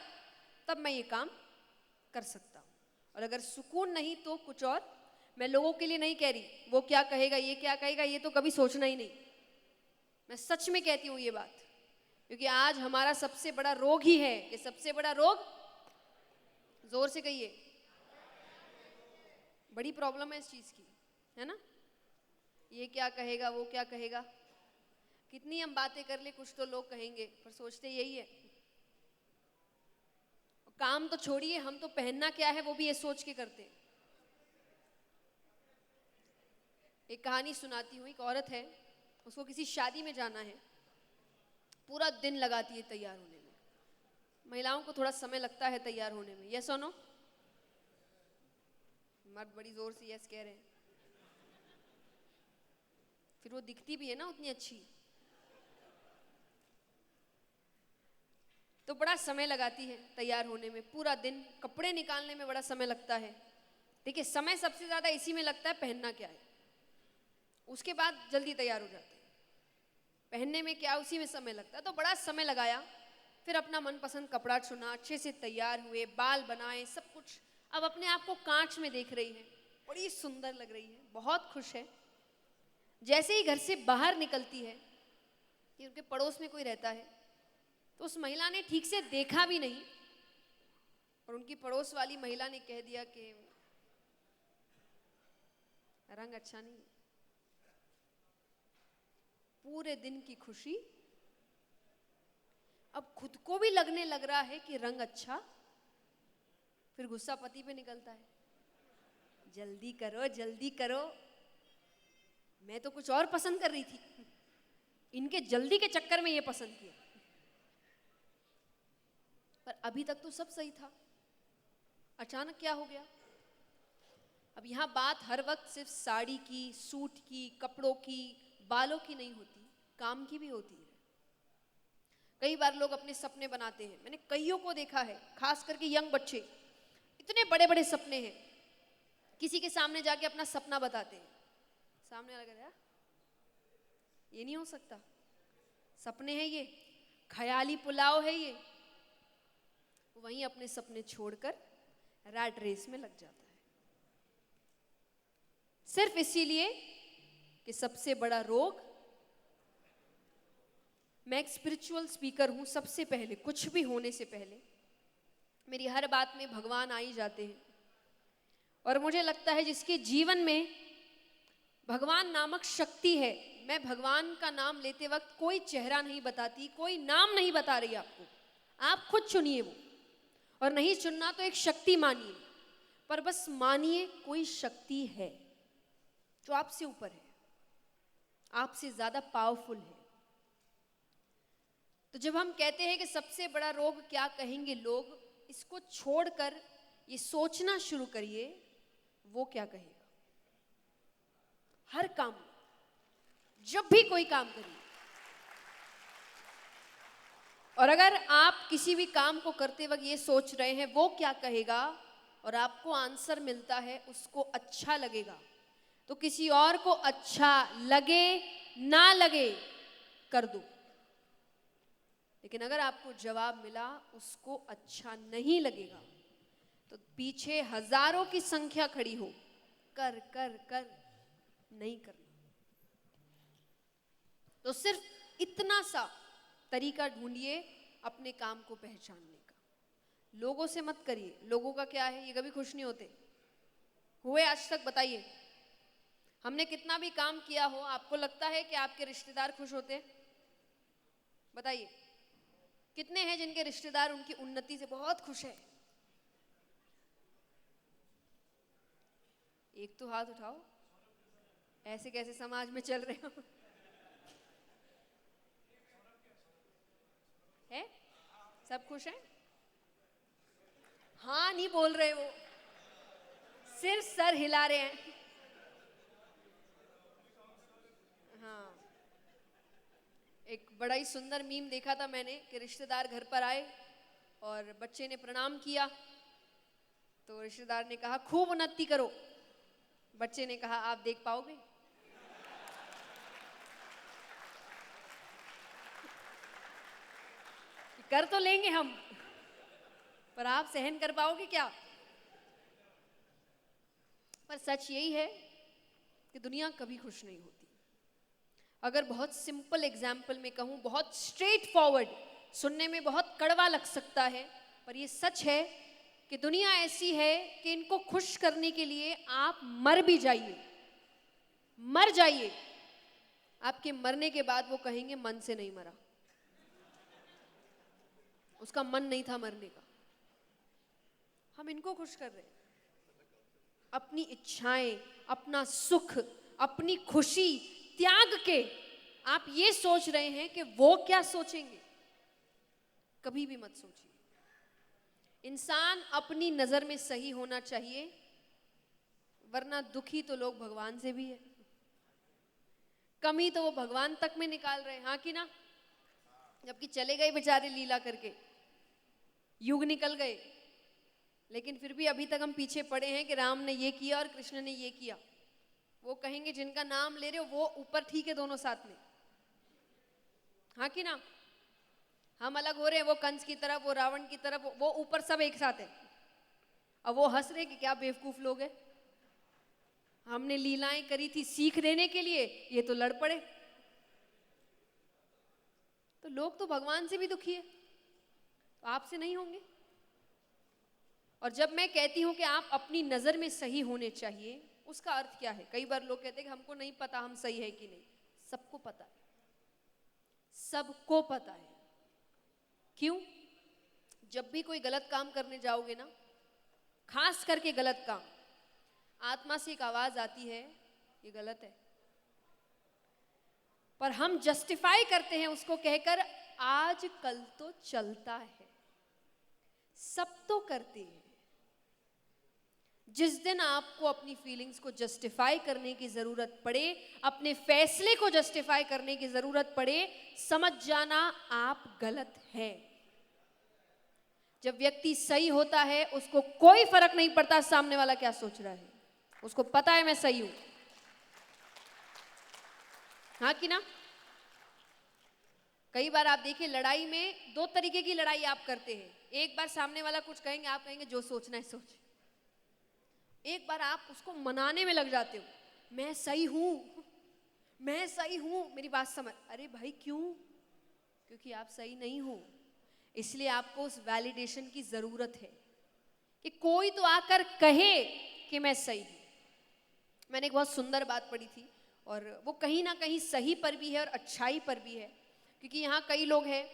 तब मैं ये काम कर सकता हूं, और अगर सुकून नहीं तो कुछ और। मैं लोगों के लिए नहीं कह रही, वो क्या कहेगा, ये क्या कहेगा, ये तो कभी सोचना ही नहीं। मैं सच में कहती हूं ये बात, क्योंकि आज हमारा सबसे बड़ा रोग ही है। ये सबसे बड़ा रोग, जोर से कहिए, बड़ी प्रॉब्लम है इस चीज की, है ना। ये क्या कहेगा, वो क्या कहेगा, कितनी हम बातें कर ले, कुछ तो लोग कहेंगे, पर सोचते यही है। काम तो छोड़िए, हम तो पहनना क्या है वो भी ये सोच के करते हैं। एक कहानी सुनाती हूँ। एक औरत है, उसको किसी शादी में जाना है, पूरा दिन लगाती है तैयार होने में। महिलाओं को थोड़ा समय लगता है तैयार होने में, यस और नो? मर्द बड़ी जोर से यस कह रहे हैं। फिर वो दिखती भी है ना उतनी अच्छी, तो बड़ा समय लगाती है तैयार होने में। पूरा दिन कपड़े निकालने में बड़ा समय लगता है। देखिए, समय सबसे ज्यादा इसी में लगता है पहनना क्या है, उसके बाद जल्दी तैयार हो जाते हैं। पहनने में क्या, उसी में समय लगता है। तो बड़ा समय लगाया, फिर अपना मनपसंद कपड़ा चुना, अच्छे से तैयार हुए, बाल बनाए, सब कुछ। अब अपने आप को कांच में देख रही है, बड़ी सुंदर लग रही है, बहुत खुश है। जैसे ही घर से बाहर निकलती है, कि उनके पड़ोस में कोई रहता है, तो उस महिला ने ठीक से देखा भी नहीं, और उनकी पड़ोस वाली महिला ने कह दिया कि रंग अच्छा नहीं। पूरे दिन की खुशी अब खुद को भी लगने लग रहा है कि रंग अच्छा, फिर गुस्सा पति पे निकलता है, जल्दी करो जल्दी करो, मैं तो कुछ और पसंद कर रही थी, इनके जल्दी के चक्कर में ये पसंद किया। पर अभी तक तो सब सही था, अचानक क्या हो गया। अब यहां बात हर वक्त सिर्फ साड़ी की, सूट की, कपड़ों की, बालों की नहीं होती। काम की भी होती है। कई बार लोग अपने सपने बनाते हैं, मैंने कईयों को देखा है, खास करके यंग बच्चे, इतने बड़े बड़े सपने हैं, किसी के सामने जाके अपना सपना बताते हैं, सामने वाला कहता है ये नहीं हो सकता, सपने हैं ये, ख्याली पुलाव है ये, वहीं अपने सपने छोड़कर रैट रेस में लग जाता है, सिर्फ इसीलिए कि सबसे बड़ा रोग, मैं एक स्पिरिचुअल स्पीकर हूं, सबसे पहले कुछ भी होने से पहले मेरी हर बात में भगवान आ ही जाते हैं। और मुझे लगता है जिसके जीवन में भगवान नामक शक्ति है, मैं भगवान का नाम लेते वक्त कोई चेहरा नहीं बताती, कोई नाम नहीं बता रही आपको, आप खुद चुनिए वो, और नहीं चुनना तो एक शक्ति मानिए, पर बस मानिए कोई शक्ति है जो आपसे ऊपर है, आपसे ज्यादा पावरफुल है। तो जब हम कहते हैं कि सबसे बड़ा रोग क्या कहेंगे लोग, इसको छोड़कर ये सोचना शुरू करिए वो क्या कहेगा। हर काम, जब भी कोई काम करिए, और अगर आप किसी भी काम को करते वक्त ये सोच रहे हैं वो क्या कहेगा, और आपको आंसर मिलता है उसको अच्छा लगेगा, तो किसी और को अच्छा लगे ना लगे कर दो। लेकिन अगर आपको जवाब मिला उसको अच्छा नहीं लगेगा, तो पीछे हजारों की संख्या खड़ी हो, कर कर कर नहीं करना। तो सिर्फ इतना सा तरीका ढूंढिए अपने काम को पहचानने का। लोगों से मत करिए, लोगों का क्या है, ये कभी खुश नहीं होते हुए आज तक। बताइए, हमने कितना भी काम किया हो, आपको लगता है कि आपके रिश्तेदार खुश होते हैं? बताइए, कितने हैं जिनके रिश्तेदार उनकी उन्नति से बहुत खुश है? एक तो हाथ उठाओ, ऐसे कैसे समाज में चल रहे हो? है? सब खुश हैं? हाँ नहीं बोल रहे, वो सिर्फ सर हिला रहे हैं। हाँ, एक बड़ा ही सुंदर मीम देखा था मैंने कि रिश्तेदार घर पर आए और बच्चे ने प्रणाम किया, तो रिश्तेदार ने कहा खूब उन्नति करो। बच्चे ने कहा आप देख पाओगे? कर तो लेंगे हम, पर आप सहन कर पाओगे क्या? पर सच यही है कि दुनिया कभी खुश नहीं होती। अगर बहुत सिंपल एग्जाम्पल में कहूं, बहुत स्ट्रेट फॉरवर्ड, सुनने में बहुत कड़वा लग सकता है, पर ये सच है कि दुनिया ऐसी है कि इनको खुश करने के लिए आप मर भी जाइए, मर जाइए, आपके मरने के बाद वो कहेंगे मन से नहीं मरा, उसका मन नहीं था मरने का। हम इनको खुश कर रहे हैं, अपनी इच्छाएं, अपना सुख, अपनी खुशी त्याग के आप ये सोच रहे हैं कि वो क्या सोचेंगे। कभी भी मत सोचिए। इंसान अपनी नजर में सही होना चाहिए, वरना दुखी तो लोग भगवान से भी है, कमी तो वो भगवान तक में निकाल रहे हैं, हाँ कि ना? जबकि चले गए बेचारे लीला करके, युग निकल गए, लेकिन फिर भी अभी तक हम पीछे पड़े हैं कि राम ने ये किया और कृष्ण ने ये किया। वो कहेंगे जिनका नाम ले रहे हो वो ऊपर ठीक है, दोनों साथ में, हाँ कि ना? हम अलग हो रहे हैं, वो कंस की तरफ, वो रावण की तरफ, वो ऊपर सब एक साथ है। अब वो हंस रहे कि क्या बेवकूफ लोग हैं, हमने लीलाएं करी थी सीख लेने के लिए, ये तो लड़ पड़े। तो लोग तो भगवान से भी दुखी है, तो आपसे नहीं होंगे। और जब मैं कहती हूं कि आप अपनी नजर में सही होने चाहिए, उसका अर्थ क्या है? कई बार लोग कहते हैं कि हमको नहीं पता हम सही है कि नहीं। सबको पता है, सबको पता है। क्यों? जब भी कोई गलत काम करने जाओगे ना, खास करके गलत काम, आत्मा से एक आवाज आती है ये गलत है, पर हम जस्टिफाई करते हैं उसको कहकर आज कल तो चलता है, सब तो करते हैं। जिस दिन आपको अपनी फीलिंग्स को जस्टिफाई करने की जरूरत पड़े, अपने फैसले को जस्टिफाई करने की जरूरत पड़े, समझ जाना आप गलत है। जब व्यक्ति सही होता है उसको कोई फर्क नहीं पड़ता सामने वाला क्या सोच रहा है, उसको पता है मैं सही हूं। हाँ कि ना? कई बार आप देखिए लड़ाई में दो तरीके की लड़ाई आप करते हैं। एक बार सामने वाला कुछ कहेंगे, आप कहेंगे जो सोचना है सोच। एक बार आप उसको मनाने में लग जाते हो, मैं सही हूं, मैं सही हूं, मेरी बात समझ। अरे भाई क्यों? क्योंकि आप सही नहीं हो, इसलिए आपको उस वैलिडेशन की जरूरत है कि कोई तो आकर कहे कि मैं सही हूं। मैंने एक बहुत सुंदर बात पढ़ी थी और वो कहीं ना कहीं सही पर भी है और अच्छाई पर भी है, क्योंकि यहाँ कई लोग हैं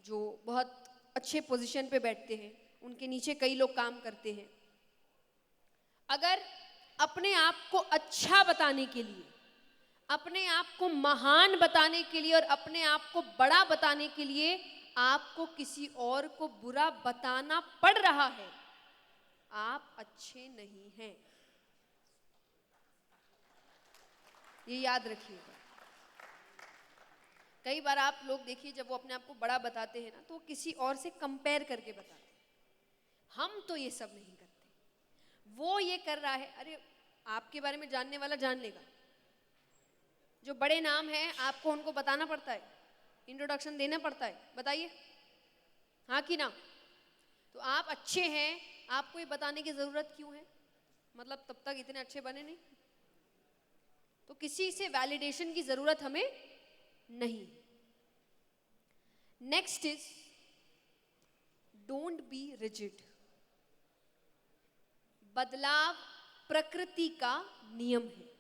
जो बहुत अच्छे पोजीशन पे बैठते हैं, उनके नीचे कई लोग काम करते हैं। अगर अपने आप को अच्छा बताने के लिए, अपने आप को महान बताने के लिए और अपने आप को बड़ा बताने के लिए आपको किसी और को बुरा बताना पड़ रहा है, आप अच्छे नहीं हैं। ये याद रखिएगा। कई बार आप लोग देखिए जब वो अपने आप को बड़ा बताते हैं ना, तो वो किसी और से कंपेयर करके बताते हैं। हम तो ये सब नहीं करते, वो ये कर रहा है। अरे आपके बारे में जानने वाला जान लेगा। जो बड़े नाम हैं आपको उनको बताना पड़ता है, इंट्रोडक्शन देना पड़ता है, बताइए हाँ कि ना? तो आप अच्छे हैं, आपको ये बताने की जरूरत क्यों है? मतलब तब तक इतने अच्छे बने नहीं, तो किसी से वैलिडेशन की जरूरत हमें नहीं। Next is don't be rigid. बदलाव प्रकृति का नियम है।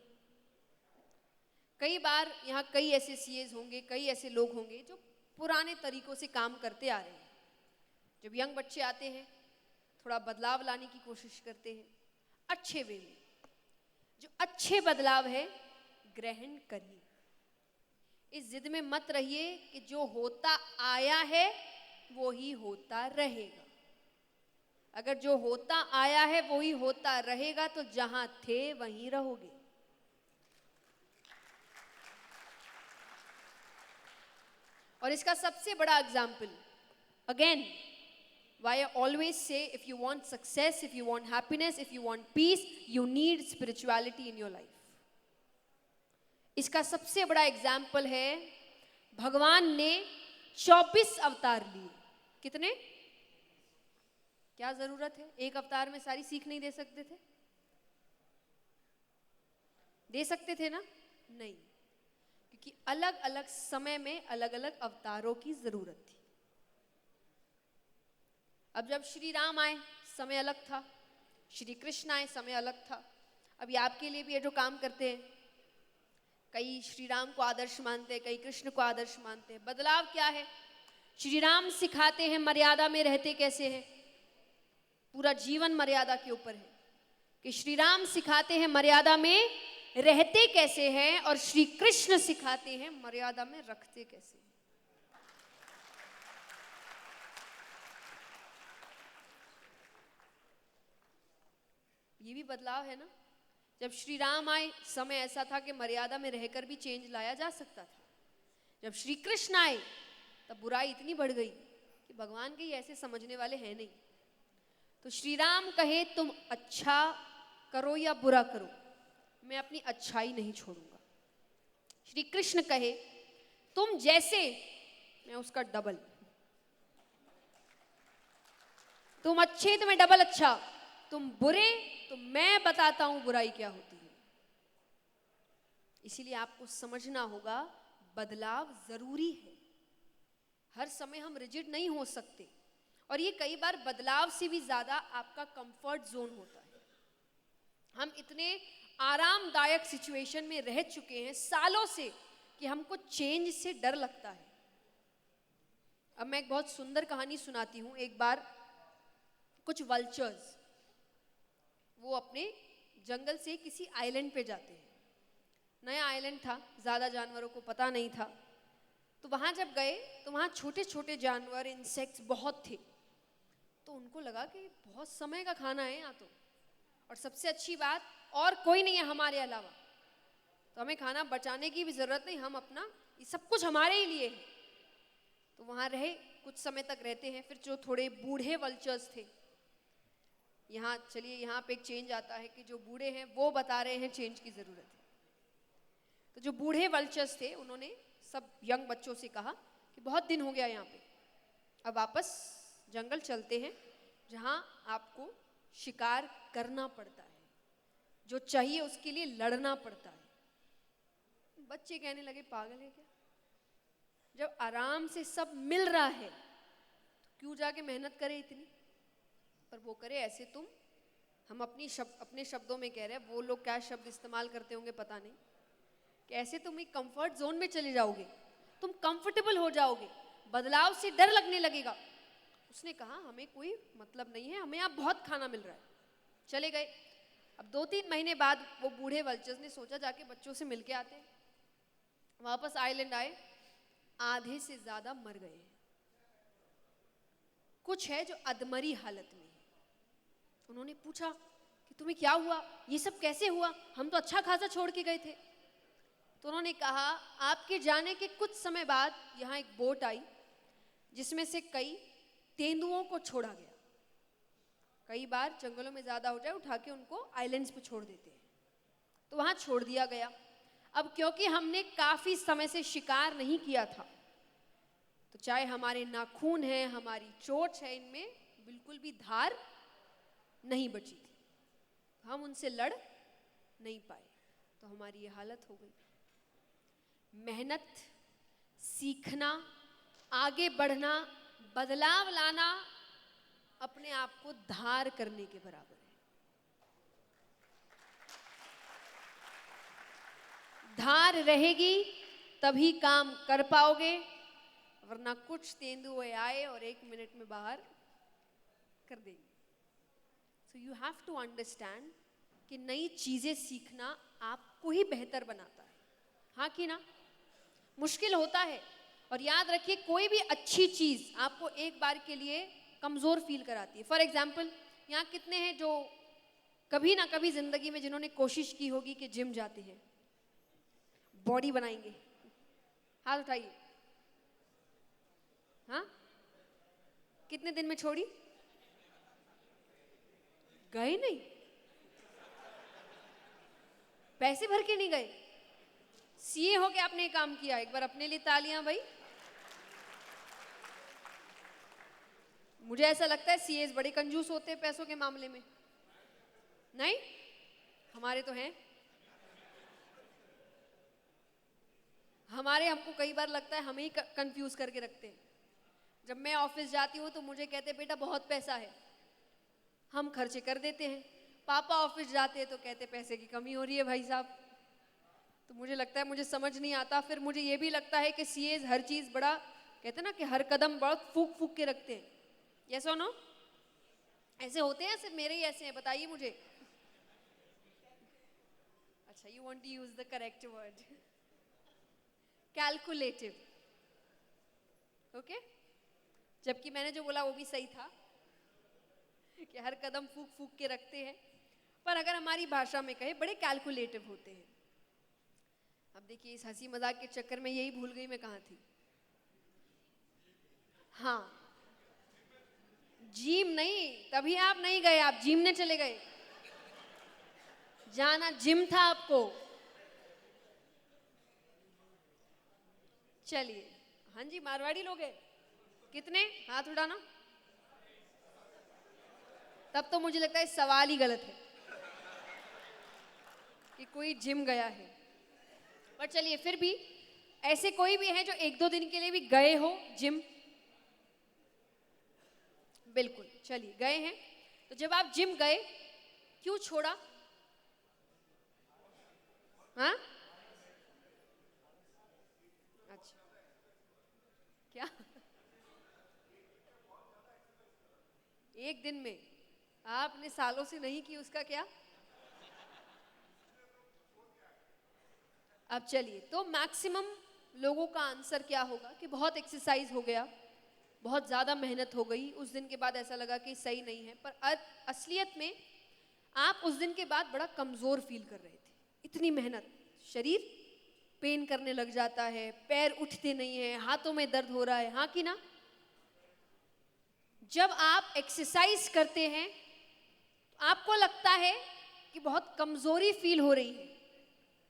कई बार यहाँ कई ऐसे सीएस होंगे, कई ऐसे लोग होंगे जो पुराने तरीकों से काम करते आ रहे हैं। जब यंग बच्चे आते हैं थोड़ा बदलाव लाने की कोशिश करते हैं अच्छे वे में। जो अच्छे बदलाव है ग्रहण करिए। इस जिद में मत रहिए कि जो होता आया है वो ही होता रहेगा। अगर जो होता आया है वो ही होता रहेगा तो जहां थे वहीं रहोगे। और इसका सबसे बड़ा example, again why I always say if you want success, if you want happiness, if you want peace, you need spirituality in your life. इसका सबसे बड़ा एग्जाम्पल है भगवान ने 24 अवतार लिए। कितने? क्या जरूरत है? एक अवतार में सारी सीख नहीं दे सकते थे? दे सकते थे ना? नहीं, क्योंकि अलग अलग समय में अलग अलग अवतारों की जरूरत थी। अब जब श्री राम आए समय अलग था, श्री कृष्ण आए समय अलग था। अभी आपके लिए भी ये जो काम करते हैं, कई श्री राम को आदर्श मानते हैं, कई कृष्ण को आदर्श मानते हैं। बदलाव क्या है? श्री राम सिखाते हैं मर्यादा में रहते कैसे हैं, पूरा जीवन मर्यादा के ऊपर है। कि श्री राम सिखाते हैं मर्यादा में रहते कैसे हैं और श्री कृष्ण सिखाते हैं मर्यादा में रखते कैसे हैं। ये भी बदलाव है ना। जब श्री राम आए समय ऐसा था कि मर्यादा में रहकर भी चेंज लाया जा सकता था। जब श्री कृष्ण आए तब बुराई इतनी बढ़ गई कि भगवान के ही ऐसे समझने वाले हैं नहीं। तो श्री राम कहे तुम अच्छा करो या बुरा करो, मैं अपनी अच्छाई नहीं छोड़ूंगा। श्री कृष्ण कहे तुम जैसे, मैं उसका डबल। तुम अच्छे तो मैं डबल अच्छा, तुम बुरे तो मैं बताता हूं बुराई क्या होती है। इसीलिए आपको समझना होगा बदलाव जरूरी है। हर समय हम रिजिड नहीं हो सकते, और ये कई बार बदलाव से भी ज्यादा आपका कंफर्ट जोन होता है। हम इतने आरामदायक सिचुएशन में रह चुके हैं सालों से कि हमको चेंज से डर लगता है। अब मैं एक बहुत सुंदर कहानी सुनाती हूँ। एक बार कुछ वल्चर्स वो अपने जंगल से किसी आइलैंड पे जाते हैं। नया आइलैंड था, ज्यादा जानवरों को पता नहीं था। तो वहां जब गए तो वहां छोटे छोटे जानवर, इंसेक्ट्स बहुत थे। तो उनको लगा कि बहुत समय का खाना है यहाँ तो, और सबसे अच्छी बात, और कोई नहीं है हमारे अलावा, तो हमें खाना बचाने की भी ज़रूरत नहीं, हम अपना ये सब कुछ हमारे ही लिए है। तो वहाँ रहे, कुछ समय तक रहते हैं। फिर जो थोड़े बूढ़े वल्चर्स थे, यहाँ चलिए यहाँ पे एक चेंज आता है कि जो बूढ़े हैं वो बता रहे हैं चेंज की ज़रूरत है। तो जो बूढ़े वल्चर्स थे उन्होंने सब यंग बच्चों से कहा कि बहुत दिन हो गया यहाँ पे, अब वापस जंगल चलते हैं जहाँ आपको शिकार करना पड़ता है, जो चाहिए उसके लिए लड़ना पड़ता है। बच्चे कहने लगे पागल है क्या, जब आराम से सब मिल रहा है तो क्यों जाके मेहनत करे इतनी। पर वो करे ऐसे, तुम, हम अपने शब्दों में कह रहे हैं, वो लोग क्या शब्द इस्तेमाल करते होंगे पता नहीं, कि ऐसे तुम एक कंफर्ट जोन में चले जाओगे, तुम कंफर्टेबल हो जाओगे, बदलाव से डर लगने लगेगा। उसने कहा हमें कोई मतलब नहीं है, हमें यहाँ बहुत खाना मिल रहा है, चले गए। अब 2-3 महीने बाद वो बूढ़े वल्चर्स ने सोचा जाके बच्चों से मिलके आते हैं। वापस आइलैंड आए, आधे से ज्यादा मर गए हैं, कुछ है जो अधमरी हालत में है। उन्होंने पूछा कि तुम्हें क्या हुआ, ये सब कैसे हुआ, हम तो अच्छा खासा छोड़ के गए थे। तो उन्होंने कहा आपके जाने के कुछ समय बाद यहाँ एक बोट आई जिसमें से कई तेंदुओं को छोड़ा गया। कई बार जंगलों में ज्यादा हो जाए उठा के उनको आइलैंड्स पे छोड़ देते हैं, तो वहां छोड़ दिया गया। अब क्योंकि हमने काफी समय से शिकार नहीं किया था, तो चाहे हमारे नाखून है, हमारी चोट है, इनमें बिल्कुल भी धार नहीं बची थी, हम उनसे लड़ नहीं पाए, तो हमारी ये हालत हो गई। मेहनत, सीखना, आगे बढ़ना, बदलाव लाना अपने आप को धार करने के बराबर है। धार रहेगी तभी काम कर पाओगे, वरना कुछ तेंदुए आए और 1 मिनट में बाहर कर देंगे। So you have to understand कि नई चीजें सीखना आपको ही बेहतर बनाता है, हाँ कि ना। मुश्किल होता है, और याद रखिए कोई भी अच्छी चीज आपको एक बार के लिए कमजोर फील कराती है। फॉर एग्जाम्पल, यहाँ कितने हैं जो कभी ना कभी जिंदगी में जिन्होंने कोशिश की होगी कि जिम जाते हैं, बॉडी बनाएंगे, हाथ उठाइए। हाँ, कितने दिन में छोड़ी, गए नहीं, पैसे भर के नहीं गए, सीए हो के आपने काम किया, एक बार अपने लिए तालियां भाई। मुझे ऐसा लगता है सीएस बड़े कंजूस होते हैं पैसों के मामले में, नहीं? हमारे तो हैं, हमारे हमको कई बार लगता है हमें ही कंफ्यूज करके रखते हैं। जब मैं ऑफिस जाती हूँ तो मुझे कहते हैं बेटा बहुत पैसा है, हम खर्चे कर देते हैं। पापा ऑफिस जाते हैं तो कहते पैसे की कमी हो रही है भाई साहब। तो मुझे लगता है मुझे समझ नहीं आता। फिर मुझे ये भी लगता है कि सीएस हर चीज बड़ा, कहते हैं ना कि हर कदम बहुत फूक फूक के रखते हैं। यस और नो? ऐसे होते हैं, सिर्फ मेरे ही ऐसे हैं? बताइए मुझे। अच्छा, you want to use the correct word, calculative, okay. जबकि मैंने जो बोला वो भी सही था कि हर कदम फूक फूक के रखते हैं, पर अगर हमारी भाषा में कहे बड़े कैलकुलेटिव होते हैं। अब देखिए इस हंसी मजाक के चक्कर में यही भूल गई मैं कहाँ थी। हाँ, जिम नहीं, तभी आप नहीं गए, आप जिम ने चले गए। जाना जिम था आपको। चलिए, हाँ जी, मारवाड़ी लोग हैं कितने, हाथ उठाना। तब तो मुझे लगता है सवाल ही गलत है कि कोई जिम गया है। पर चलिए, फिर भी ऐसे कोई भी है जो 1-2 दिन के लिए भी गए हो जिम? बिल्कुल, चलिए गए हैं। तो जब आप जिम गए क्यों छोड़ा? हाँ, अच्छा, क्या? एक दिन में आपने सालों से नहीं की, उसका क्या? अब चलिए, तो मैक्सिमम लोगों का आंसर क्या होगा कि बहुत एक्सरसाइज हो गया, बहुत ज़्यादा मेहनत हो गई, उस दिन के बाद ऐसा लगा कि सही नहीं है। पर असलियत में आप उस दिन के बाद बड़ा कमज़ोर फील कर रहे थे, इतनी मेहनत, शरीर पेन करने लग जाता है, पैर उठते नहीं है, हाथों में दर्द हो रहा है, हाँ कि ना? जब आप एक्सरसाइज करते हैं तो आपको लगता है कि बहुत कमजोरी फील हो रही है,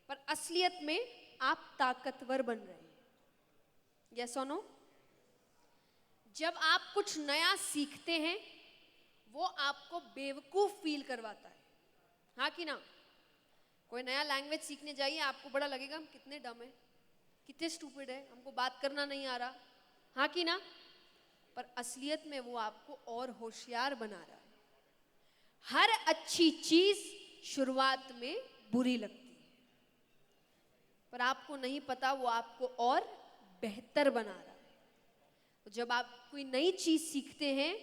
पर असलियत में आप ताकतवर बन रहे हैं। यस और नो? जब आप कुछ नया सीखते हैं वो आपको बेवकूफ फील करवाता है, हाँ कि ना? कोई नया लैंग्वेज सीखने जाइए, आपको बड़ा लगेगा हम कितने डम है, कितने स्टूपिड है, हमको बात करना नहीं आ रहा, हाँ कि ना? पर असलियत में वो आपको और होशियार बना रहा है। हर अच्छी चीज शुरुआत में बुरी लगती है, पर आपको नहीं पता वो आपको और बेहतर बना रहा है। तो जब आप कोई नई चीज सीखते हैं,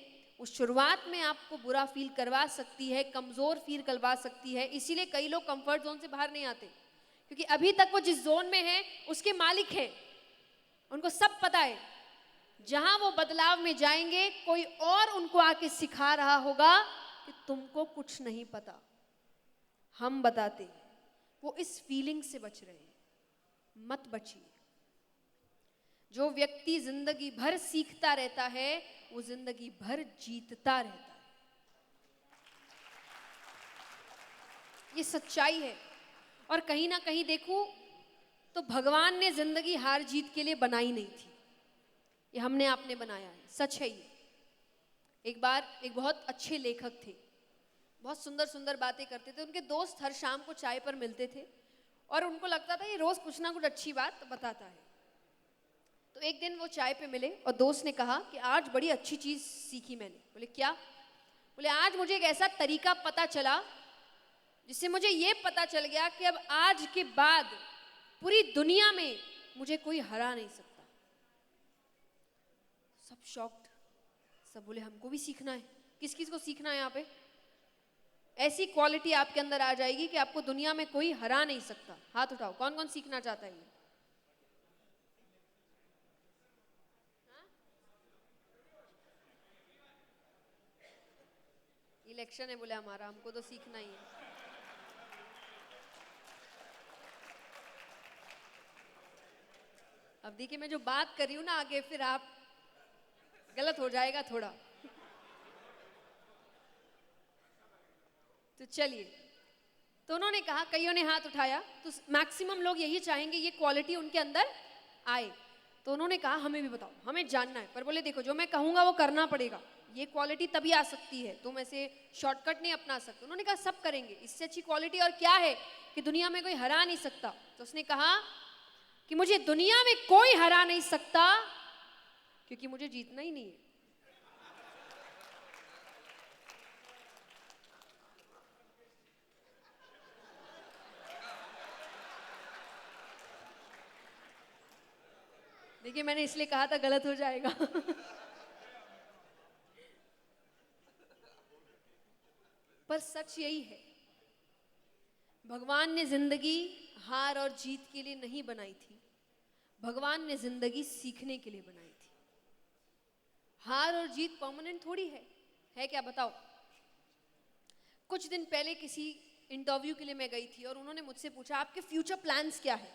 वो शुरुआत में आपको बुरा फील करवा सकती है, कमजोर फील करवा सकती है। इसीलिए कई लोग कंफर्ट जोन से बाहर नहीं आते, क्योंकि अभी तक वो जिस जोन में है उसके मालिक हैं, उनको सब पता है। जहां वो बदलाव में जाएंगे, कोई और उनको आके सिखा रहा होगा कि तुमको कुछ नहीं पता, हम बताते हैं। वो इस फीलिंग से बच रहे हैं, मत बचिए। जो व्यक्ति जिंदगी भर सीखता रहता है वो जिंदगी भर जीतता रहता है, ये सच्चाई है। और कहीं ना कहीं देखूं तो भगवान ने जिंदगी हार जीत के लिए बनाई नहीं थी, ये हमने आपने बनाया है, सच है ये। एक बार एक बहुत अच्छे लेखक थे, बहुत सुंदर सुंदर बातें करते थे। उनके दोस्त हर शाम को चाय पर मिलते थे और उनको लगता था ये रोज कुछ ना कुछ अच्छी बात बताता है। तो एक दिन वो चाय पे मिले और दोस्त ने कहा कि आज बड़ी अच्छी चीज सीखी मैंने। बोले क्या? बोले आज मुझे एक ऐसा तरीका पता चला जिससे मुझे ये पता चल गया कि अब आज के बाद पूरी दुनिया में मुझे कोई हरा नहीं सकता। सब शॉक्ड, सब बोले हमको भी सीखना है। किस किस को सीखना है यहाँ पे? ऐसी क्वालिटी आपके अंदर आ जाएगी कि आपको दुनिया में कोई हरा नहीं सकता। हाथ उठाओ, कौन कौन सीखना चाहता है ये? इलेक्शन है बोले हमारा, हमको तो सीखना ही है। अब देखिए मैं जो बात कर रही हूं ना आगे, फिर आप गलत हो जाएगा थोड़ा। तो चलिए, तो उन्होंने कहा, कईयों ने हाथ उठाया, तो मैक्सिमम लोग यही चाहेंगे ये क्वालिटी उनके अंदर आए। तो उन्होंने कहा हमें भी बताओ, हमें जानना है। पर बोले देखो जो मैं कहूंगा वो करना पड़ेगा, ये क्वालिटी तभी आ सकती है, तुम ऐसे शॉर्टकट नहीं अपना सकते। उन्होंने कहा सब करेंगे, इससे अच्छी क्वालिटी और क्या है कि दुनिया में कोई हरा नहीं सकता। तो उसने कहा कि मुझे दुनिया में कोई हरा नहीं सकता क्योंकि मुझे जीतना ही नहीं है। देखिए मैंने इसलिए कहा था गलत हो जाएगा। पर सच यही है, भगवान ने जिंदगी हार और जीत के लिए नहीं बनाई थी, भगवान ने जिंदगी सीखने के लिए बनाई थी। हार और जीत परमानेंट थोड़ी है क्या बताओ? कुछ दिन पहले किसी इंटरव्यू के लिए मैं गई थी और उन्होंने मुझसे पूछा आपके फ्यूचर प्लान्स क्या है?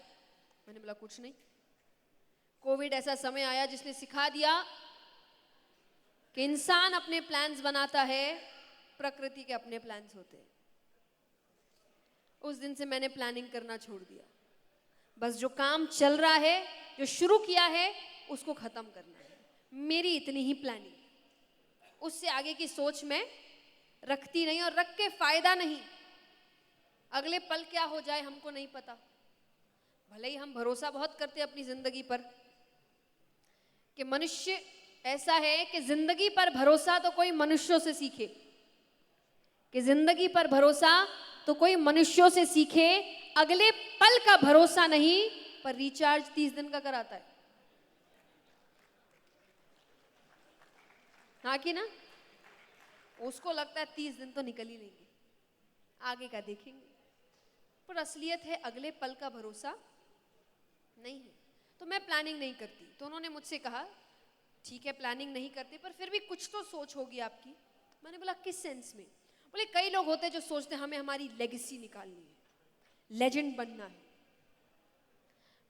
मैंने बोला कुछ नहीं। कोविड ऐसा समय आया जिसने सिखा दिया कि इंसान अपने प्लान्स बनाता है, प्रकृति के अपने प्लान्स होते हैं। उस दिन से मैंने प्लानिंग करना छोड़ दिया। बस जो काम चल रहा है, जो शुरू किया है, उसको खत्म करना है, मेरी इतनी ही प्लानिंग। उससे आगे की सोच मैं रखती नहीं और रख के फायदा नहीं। अगले पल क्या हो जाए हमको नहीं पता। भले ही हम भरोसा बहुत करते हैं अपनी जिंदगी पर कि मनुष्य ऐसा है कि जिंदगी पर भरोसा तो कोई मनुष्यों से सीखे, कि जिंदगी पर भरोसा तो कोई मनुष्यों से सीखे। अगले पल का भरोसा नहीं, पर रिचार्ज 30 दिन का कराता है, हाँ कि ना? उसको लगता है 30 दिन तो निकल ही लेंगे, आगे का देखेंगे। पर असलियत है अगले पल का भरोसा नहीं है। तो मैं प्लानिंग नहीं करती। तो उन्होंने मुझसे कहा ठीक है प्लानिंग नहीं करते, पर फिर भी कुछ तो सोच होगी आपकी। मैंने बोला किस सेंस में? बोले कई लोग होते हैं जो सोचते हैं हमें हमारी लेगेसी निकालनी है, लेजेंड बनना है।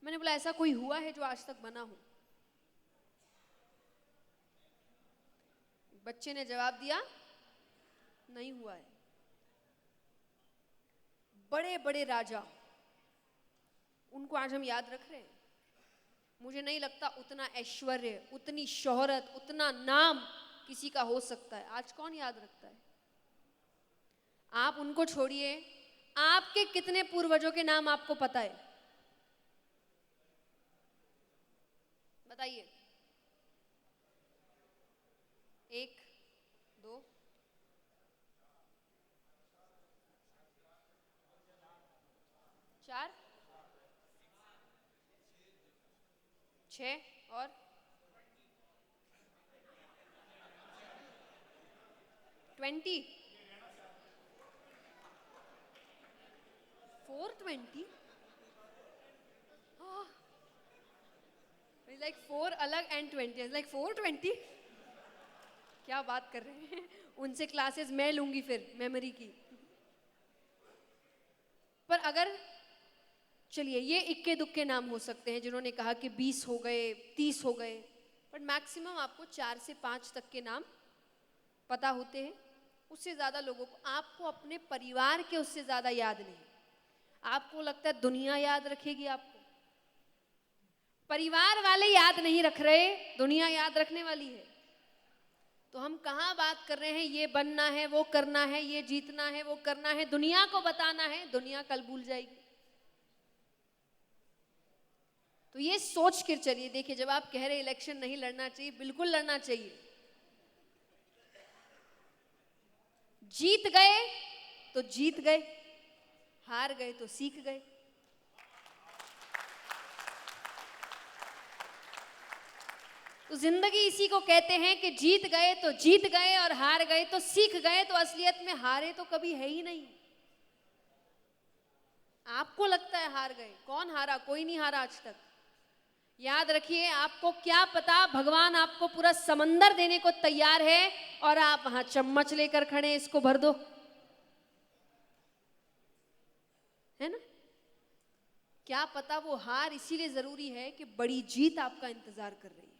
मैंने बोला ऐसा कोई हुआ है जो आज तक बना हो? बच्चे ने जवाब दिया नहीं हुआ है। बड़े बड़े राजा, उनको आज हम याद रख रहे हैं। मुझे नहीं लगता उतना ऐश्वर्य, उतनी शोहरत, उतना नाम किसी का हो सकता है। आज कौन याद रखता है? आप उनको छोड़िए, आपके कितने पूर्वजों के नाम आपको पता है? बताइए। 1 2 4 6 और 20 420 लाइक 4 अलग एंड 20 लाइक 420। क्या बात कर रहे हैं? उनसे क्लासेस मैं लूंगी फिर मेमोरी की। पर अगर चलिए ये इक्के दुक्के नाम हो सकते हैं जिन्होंने कहा कि 20 हो गए, 30 हो गए, बट मैक्सिमम आपको 4 से 5 तक के नाम पता होते हैं। उससे ज़्यादा लोगों को, आपको अपने परिवार के उससे ज़्यादा याद नहीं। आपको लगता है दुनिया याद रखेगी आपको? परिवार वाले याद नहीं रख रहे, दुनिया याद रखने वाली है। तो हम कहाँ बात कर रहे हैं ये बनना है, वो करना है, ये जीतना है, वो करना है, दुनिया को बताना है। दुनिया कल भूल जाएगी। तो ये सोच कर चलिए। देखिए, जब आप कह रहे इलेक्शन नहीं लड़ना चाहिए, बिल्कुल लड़ना चाहिए। जीत गए तो जीत गए, हार गए तो सीख गए। तो जिंदगी इसी को कहते हैं कि जीत गए तो जीत गए और हार गए तो सीख गए। तो असलियत में हारे तो कभी है ही नहीं। आपको लगता है हार गए, कौन हारा? कोई नहीं हारा आज तक। याद रखिए, आपको क्या पता भगवान आपको पूरा समंदर देने को तैयार है और आप वहां चम्मच लेकर खड़े, इसको भर दो, है ना? क्या पता वो हार इसीलिए जरूरी है कि बड़ी जीत आपका इंतजार कर रही है।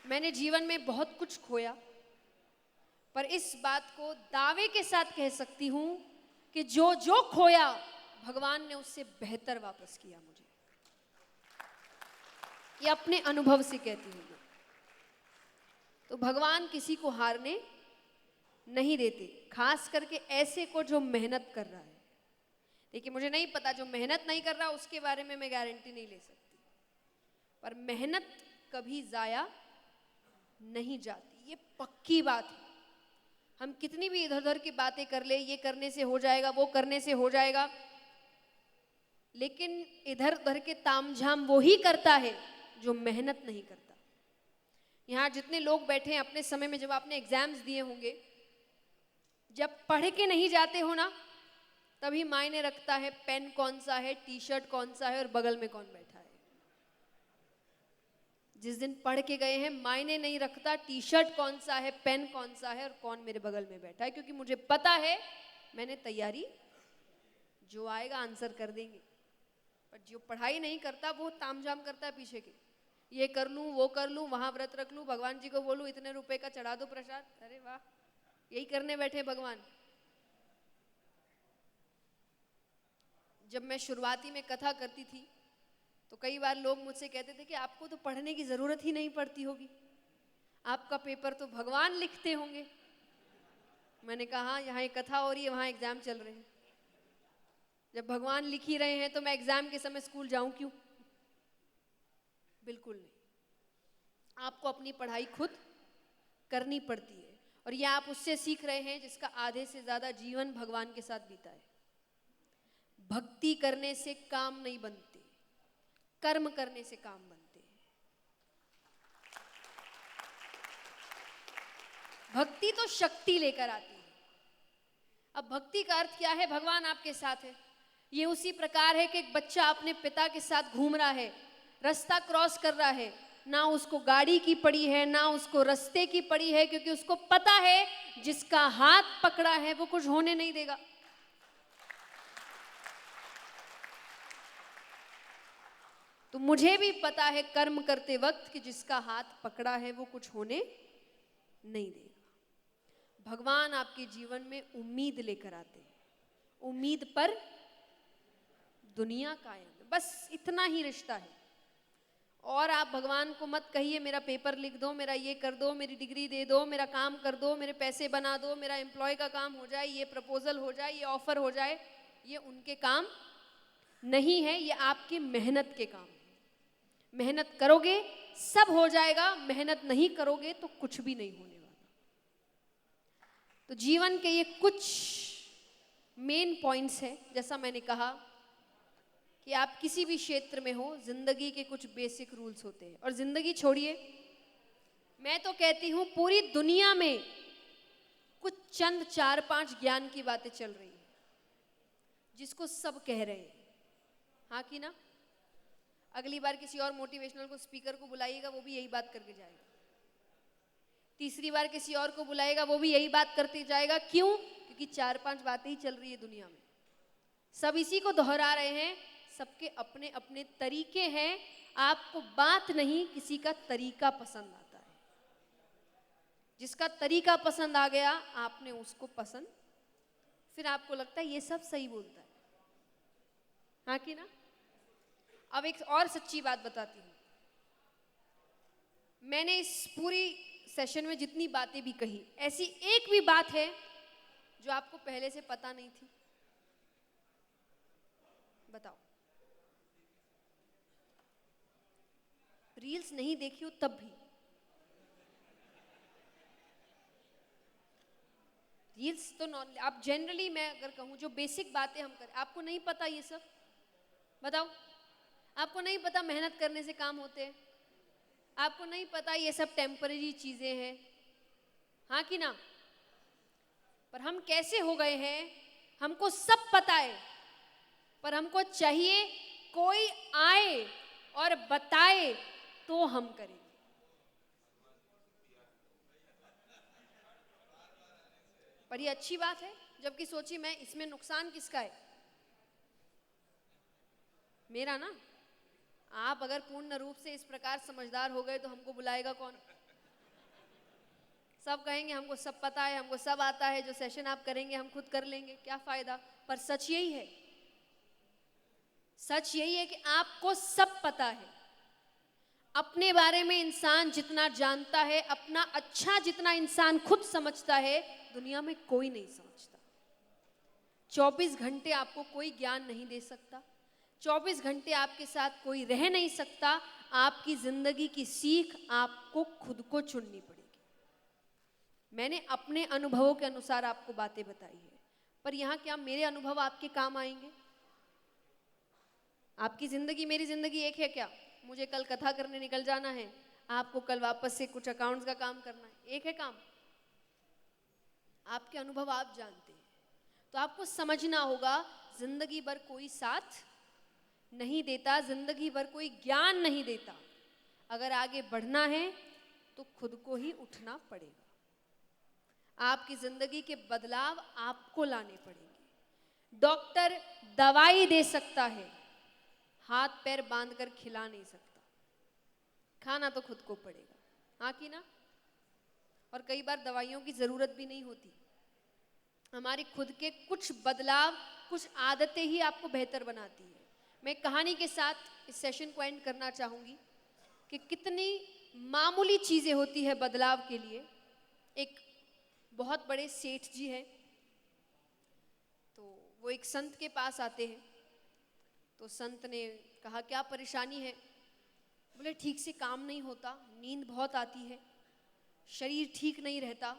मैंने जीवन में बहुत कुछ खोया, पर इस बात को दावे के साथ कह सकती हूं कि जो जो खोया भगवान ने उससे बेहतर वापस किया मुझे। ये अपने अनुभव से कहती हूँ। तो भगवान किसी को हारने नहीं देते, खास करके ऐसे को जो मेहनत कर रहा है। देखिए, मुझे नहीं पता जो मेहनत नहीं कर रहा उसके बारे में मैं गारंटी नहीं ले सकती, पर मेहनत कभी जाया नहीं जाती, ये पक्की बात है। हम कितनी भी इधर उधर की बातें कर ले, ये करने से हो जाएगा, वो करने से हो जाएगा, लेकिन इधर उधर के तामझाम वो ही करता है जो मेहनत नहीं करता। यहाँ जितने लोग बैठे हैं, अपने समय में जब आपने एग्जाम्स दिए होंगे, जब पढ़ के नहीं जाते हो ना, तभी मायने रखता है पेन कौन सा है, टी शर्ट कौन सा है और बगल में कौन बैठा है। जिस दिन पढ़ के गए हैं, मायने नहीं रखता टी शर्ट कौन सा है, पेन कौन सा है और कौन मेरे बगल में बैठा है, क्योंकि मुझे पता है मैंने तैयारी, जो आएगा आंसर कर देंगे। पर जो पढ़ाई नहीं करता वो तामझाम करता है पीछे के, ये कर लूँ, वो कर लूँ, वहां व्रत रख लूँ, भगवान जी को बोलूँ इतने रुपए का चढ़ा दो प्रसाद। अरे वाह, यही करने बैठे भगवान। जब मैं शुरुआती में कथा करती थी तो कई बार लोग मुझसे कहते थे कि आपको तो पढ़ने की जरूरत ही नहीं पड़ती होगी, आपका पेपर तो भगवान लिखते होंगे। मैंने कहा हाँ, यहाँ एक कथा हो रही है, वहां एग्जाम चल रहे हैं। जब भगवान लिख ही रहे हैं तो मैं एग्जाम के समय स्कूल जाऊं क्यों? बिल्कुल नहीं। आपको अपनी पढ़ाई खुद करनी पड़ती है, और यह आप उससे सीख रहे हैं जिसका आधे से ज्यादा जीवन भगवान के साथ बीता है। भक्ति करने से काम नहीं बनते, कर्म करने से काम बनते हैं। भक्ति तो शक्ति लेकर आती है। अब भक्ति का अर्थ क्या है? भगवान आपके साथ है। ये उसी प्रकार है कि एक बच्चा अपने पिता के साथ घूम रहा है, रास्ता क्रॉस कर रहा है, ना उसको गाड़ी की पड़ी है, ना उसको रास्ते की पड़ी है, क्योंकि उसको पता है जिसका हाथ पकड़ा है वो कुछ होने नहीं देगा। तो मुझे भी पता है कर्म करते वक्त कि जिसका हाथ पकड़ा है वो कुछ होने नहीं देगा। भगवान आपके जीवन में उम्मीद लेकर आते हैं, उम्मीद पर दुनिया कायम है, बस इतना ही रिश्ता है। और आप भगवान को मत कहिए मेरा पेपर लिख दो, मेरा ये कर दो, मेरी डिग्री दे दो, मेरा काम कर दो, मेरे पैसे बना दो, मेरा एम्प्लॉय का काम हो जाए, ये प्रपोजल हो जाए, ये ऑफर हो जाए। ये उनके काम नहीं है, ये आपकी मेहनत के काम है। मेहनत करोगे सब हो जाएगा, मेहनत नहीं करोगे तो कुछ भी नहीं होने वाला। तो जीवन के ये कुछ मेन पॉइंट्स हैं। जैसा मैंने कहा कि आप किसी भी क्षेत्र में हो, जिंदगी के कुछ बेसिक रूल्स होते हैं। और जिंदगी छोड़िए, मैं तो कहती हूं पूरी दुनिया में कुछ चंद 4-5 ज्ञान की बातें चल रही हैं जिसको सब कह रहे हैं, हाँ कि ना? अगली बार किसी और मोटिवेशनल को स्पीकर को बुलाइएगा, वो भी यही बात करके जाएगा। तीसरी बार किसी और को बुलाएगा, वो भी यही बात करते जाएगा। क्यों? क्योंकि 4-5 बातें ही चल रही है दुनिया में, सब इसी को दोहरा रहे हैं। सबके अपने अपने तरीके हैं। आपको बात नहीं, किसी का तरीका पसंद आता है। जिसका तरीका पसंद आ गया, आपने उसको पसंद, फिर आपको लगता है ये सब सही बोलता है, हाँ कि ना? अब एक और सच्ची बात बताती हूँ। मैंने इस पूरी सेशन में जितनी बातें भी कही, ऐसी एक भी बात है जो आपको पहले से पता नहीं थी? बताओ। रील्स नहीं देखी हो तब भी? रील्स तो आप जनरली, मैं अगर कहूँ जो बेसिक बातें हम करें, आपको नहीं पता ये सब? बताओ। आपको नहीं पता मेहनत करने से काम होते हैं? आपको नहीं पता ये सब टेम्पररी चीजें हैं, हाँ कि ना? पर हम कैसे हो गए हैं, हमको सब पता है, पर हमको चाहिए कोई आए और बताए तो हम करेंगे। पर ये अच्छी बात है, जबकि सोचिए मैं इसमें नुकसान किसका है? मेरा ना। आप अगर पूर्ण रूप से इस प्रकार समझदार हो गए तो हमको बुलाएगा कौन? सब कहेंगे हमको सब पता है, हमको सब आता है, जो सेशन आप करेंगे हम खुद कर लेंगे, क्या फायदा? पर सच यही है, सच यही है कि आपको सब पता है। अपने बारे में इंसान जितना जानता है, अपना अच्छा जितना इंसान खुद समझता है, दुनिया में कोई नहीं समझता। 24 घंटे आपको कोई ज्ञान नहीं दे सकता, 24 घंटे आपके साथ कोई रह नहीं सकता। आपकी जिंदगी की सीख आपको खुद को चुननी पड़ेगी। मैंने अपने अनुभवों के अनुसार आपको बातें बताई है, पर यहाँ क्या मेरे अनुभव आपके काम आएंगे? आपकी जिंदगी मेरी जिंदगी एक है क्या? मुझे कल कथा करने निकल जाना है, आपको कल वापस से कुछ अकाउंट्स का काम करना है, एक है काम? आपके अनुभव आप जानते हैं, तो आपको समझना होगा जिंदगी भर कोई साथ नहीं देता, जिंदगी भर कोई ज्ञान नहीं देता। अगर आगे बढ़ना है तो खुद को ही उठना पड़ेगा। आपकी जिंदगी के बदलाव आपको लाने पड़ेंगे। डॉक्टर दवाई दे सकता है, हाथ पैर बांधकर खिला नहीं सकता, खाना तो खुद को पड़ेगा, हाँ कि ना? और कई बार दवाइयों की जरूरत भी नहीं होती। हमारी खुद के कुछ बदलाव, कुछ आदतें ही आपको बेहतर बनाती है। मैं कहानी के साथ इस सेशन को एंड करना चाहूंगी कि कितनी मामूली चीजें होती है बदलाव के लिए। एक बहुत बड़े सेठ जी हैं, तो वो एक संत के पास आते हैं। तो संत ने कहा क्या परेशानी है? बोले ठीक से काम नहीं होता, नींद बहुत आती है, शरीर ठीक नहीं रहता,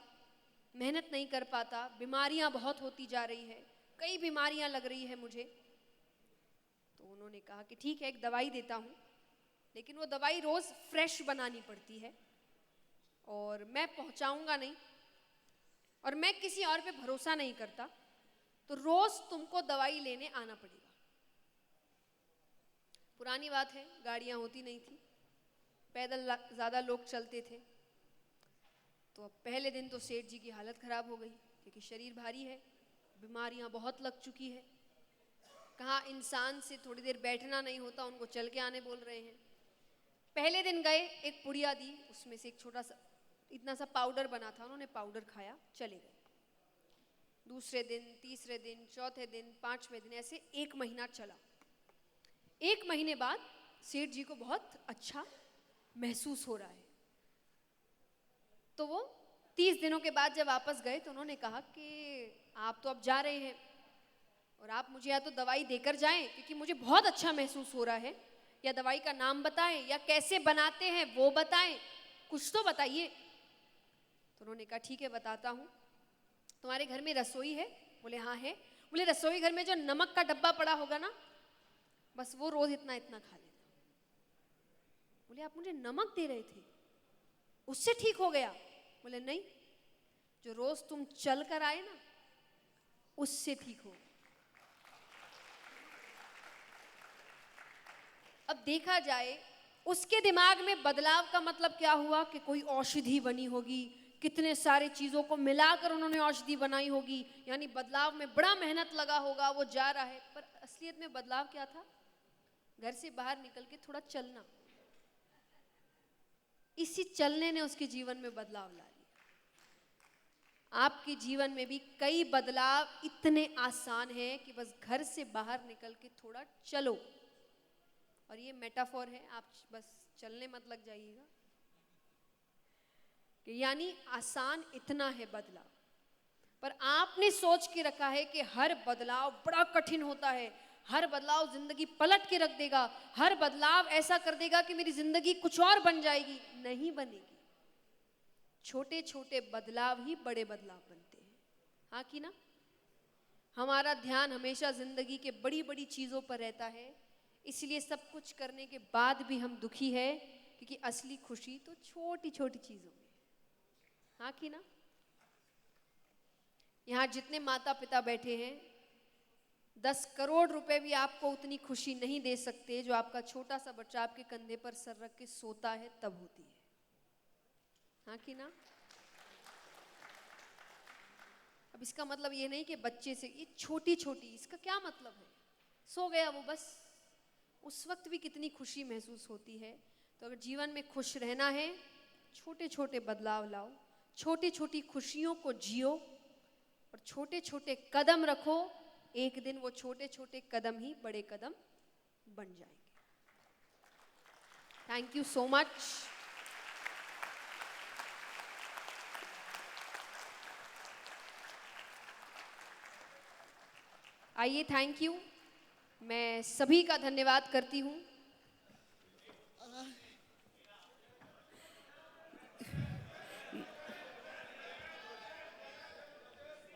मेहनत नहीं कर पाता, बीमारियां बहुत होती जा रही है, कई बीमारियां लग रही है मुझे। तो उन्होंने कहा कि ठीक है, एक दवाई देता हूँ, लेकिन वो दवाई रोज फ्रेश बनानी पड़ती है और मैं पहुंचाऊंगा नहीं, और मैं किसी और पे भरोसा नहीं करता, तो रोज तुमको दवाई लेने आना पड़ेगा। पुरानी बात है, गाड़ियां होती नहीं थी, पैदल ज़्यादा लोग चलते थे। तो अब पहले दिन तो सेठ जी की हालत ख़राब हो गई, क्योंकि शरीर भारी है, बीमारियां बहुत लग चुकी है। कहाँ इंसान से थोड़ी देर बैठना नहीं होता, उनको चल के आने बोल रहे हैं। पहले दिन गए, एक पुड़िया दी, उसमें से एक छोटा सा इतना सा पाउडर बना था, उन्होंने पाउडर खाया, चले गए। दूसरे दिन, तीसरे दिन, चौथे दिन, पांचवें दिन, ऐसे 1 महीना चला। 1 महीने बाद सेठ जी को बहुत अच्छा महसूस हो रहा है। तो वो 30 दिनों के बाद जब वापस गए तो उन्होंने कहा कि आप तो अब जा रहे हैं और आप मुझे या तो दवाई देकर जाएं, क्योंकि मुझे बहुत अच्छा महसूस हो रहा है, या दवाई का नाम बताएं, या कैसे बनाते हैं वो बताएं, कुछ तो बताइए। तो उन्होंने कहा ठीक है बताता हूँ। तुम्हारे घर में रसोई है? बोले हाँ है। बोले रसोई घर में जो नमक का डब्बा पड़ा होगा ना, बस वो रोज इतना इतना खा लेना। बोले आप मुझे नमक दे रहे थे, उससे ठीक हो गया? बोले नहीं, जो रोज तुम चल कर आए ना, उससे ठीक हो। अब देखा जाए उसके दिमाग में बदलाव का मतलब क्या हुआ कि कोई औषधि बनी होगी, कितने सारे चीजों को मिलाकर उन्होंने औषधि बनाई होगी, यानी बदलाव में बड़ा मेहनत लगा होगा, वो जा रहा है। पर असलियत में बदलाव क्या था? घर से बाहर निकल के थोड़ा चलना। इसी चलने ने उसके जीवन में बदलाव ला दिया। आपके जीवन में भी कई बदलाव इतने आसान हैं कि बस घर से बाहर निकल के थोड़ा चलो। और ये मेटाफोर है, आप बस चलने मत लग जाइएगा। कि यानी आसान इतना है बदलाव, पर आपने सोच के रखा है कि हर बदलाव बड़ा कठिन होता है, हर बदलाव जिंदगी पलट के रख देगा, हर बदलाव ऐसा कर देगा कि मेरी जिंदगी कुछ और बन जाएगी। नहीं बनेगी। छोटे छोटे बदलाव ही बड़े बदलाव बनते हैं, हाँ कि ना? हमारा ध्यान हमेशा जिंदगी के बड़ी बड़ी चीजों पर रहता है, इसलिए सब कुछ करने के बाद भी हम दुखी है, क्योंकि असली खुशी तो छोटी छोटी चीजों में, हाँ कि ना? यहाँ जितने माता पिता बैठे हैं, 10 करोड़ रुपए भी आपको उतनी खुशी नहीं दे सकते जो आपका छोटा सा बच्चा आपके कंधे पर सर रख के सोता है तब होती है, हाँ कि ना? अब इसका मतलब ये नहीं कि बच्चे से ये छोटी छोटी, इसका क्या मतलब है? सो गया वो, बस उस वक्त भी कितनी खुशी महसूस होती है। तो अगर जीवन में खुश रहना है, छोटे छोटे बदलाव लाओ, छोटी छोटी खुशियों को जियो और छोटे छोटे कदम रखो। एक दिन वो छोटे छोटे कदम ही बड़े कदम बन जाएंगे। Thank you so much. आइए, थैंक यू। मैं सभी का धन्यवाद करती हूँ।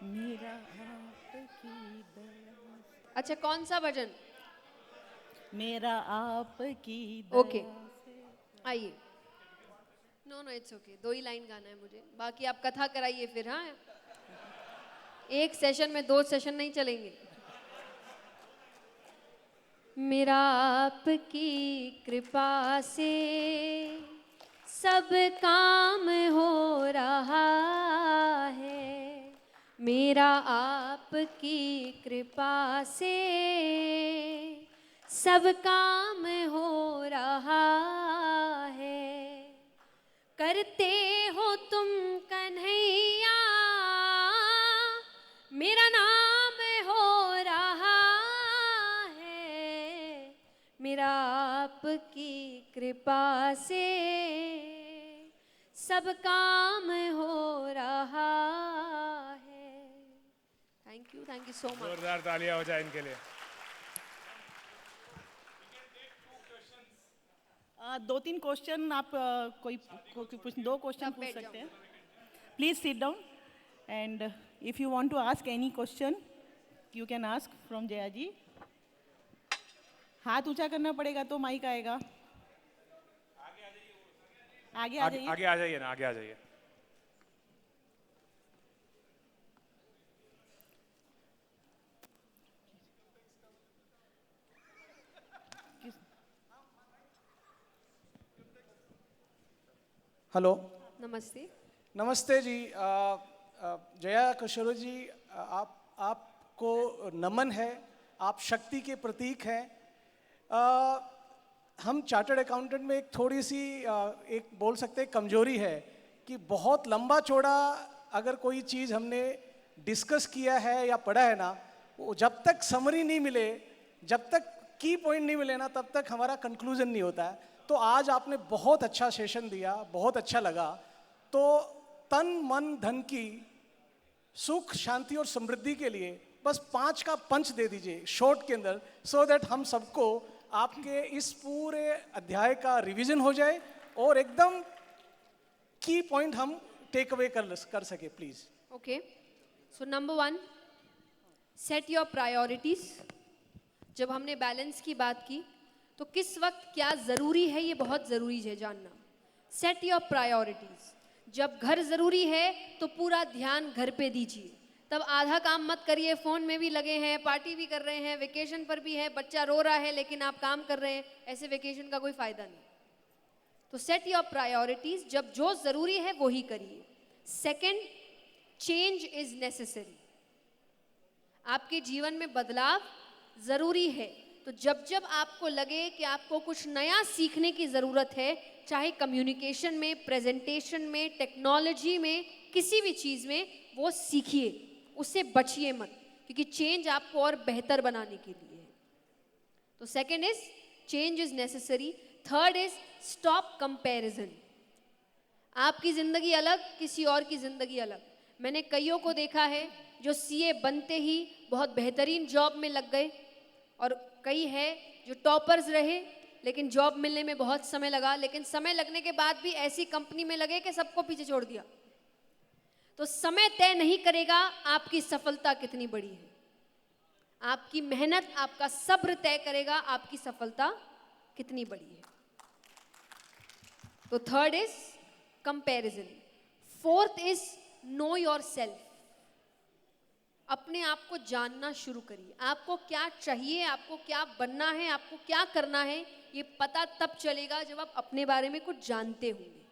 मेरा आपकी दया, अच्छा, कौन सा भजन? मेरा आपकी दया ओके, से। आइए। No no, it's okay. 2 ही लाइन गाना है मुझे, बाकी आप कथा कराइए फिर। हाँ, एक सेशन में 2 सेशन नहीं चलेंगे। मेरा आपकी कृपा से सब काम हो रहा है, मेरा आपकी कृपा से सब काम हो रहा है। करते हो तुम कन्हैया, मेरा नाम हो रहा है, मेरा आपकी कृपा से सब काम हो रहा है। Thank you so much. जोरदार तालियां हो जाए इनके लिए। 2-3 क्वेश्चन आप कुछ 2 क्वेश्चन सब पूछ बैठ सकते जाओ। हैं। Please sit down and if you want to ask any question you can ask from Jaya ji. हाथ ऊंचा करना पड़ेगा तो माइक आएगा। आगे आ जाइए। आगे आ जाइए ना, आगे आ जाइए। हेलो, नमस्ते। नमस्ते जी। जया किशोर जी, आपको नमन है। आप शक्ति के प्रतीक हैं। हम चार्टर्ड अकाउंटेंट में एक थोड़ी सी एक बोल सकते हैं कमजोरी है कि बहुत लंबा चौड़ा अगर कोई चीज़ हमने डिस्कस किया है या पढ़ा है ना, वो जब तक समरी नहीं मिले, जब तक की पॉइंट नहीं मिले ना, तब तक हमारा कंक्लूजन नहीं होता है। तो आज आपने बहुत अच्छा सेशन दिया, बहुत अच्छा लगा। तो तन मन धन की सुख शांति और समृद्धि के लिए बस 5 का पंच दे दीजिए शॉर्ट के अंदर, सो दैट हम सबको आपके इस पूरे अध्याय का रिवीजन हो जाए और एकदम की पॉइंट हम टेक अवे कर सके, please. Okay, so number 1, set your priorities. जब हमने बैलेंस की बात की तो किस वक्त क्या ज़रूरी है, ये बहुत ज़रूरी है जानना। Set your priorities. जब घर ज़रूरी है तो पूरा ध्यान घर पे दीजिए, तब आधा काम मत करिए, फ़ोन में भी लगे हैं, पार्टी भी कर रहे हैं, वेकेशन पर भी है, बच्चा रो रहा है लेकिन आप काम कर रहे हैं, ऐसे वेकेशन का कोई फ़ायदा नहीं। तो सेट योर प्रायोरिटीज, जब जो ज़रूरी है वो ही करिए। Second, change is necessary. आपके जीवन में बदलाव ज़रूरी है, तो जब जब आपको लगे कि आपको कुछ नया सीखने की ज़रूरत है, चाहे कम्युनिकेशन में, प्रेजेंटेशन में, टेक्नोलॉजी में, किसी भी चीज़ में, वो सीखिए, उससे बचिए मत, क्योंकि चेंज आपको और बेहतर बनाने के लिए है। तो second is change is necessary. Third is stop comparison. आपकी ज़िंदगी अलग, किसी और की ज़िंदगी अलग। मैंने कईयों को देखा है जो सीए बनते ही बहुत बेहतरीन जॉब में लग गए, और कई है जो टॉपर्स रहे लेकिन जॉब मिलने में बहुत समय लगा, लेकिन समय लगने के बाद भी ऐसी कंपनी में लगे कि सबको पीछे छोड़ दिया। तो समय तय नहीं करेगा आपकी सफलता कितनी बड़ी है, आपकी मेहनत, आपका सब्र तय करेगा आपकी सफलता कितनी बड़ी है। तो third is comparison. Fourth is know your self. अपने आप को जानना शुरू करिए। आपको क्या चाहिए, आपको क्या बनना है, आपको क्या करना है, ये पता तब चलेगा जब आप अपने बारे में कुछ जानते होंगे।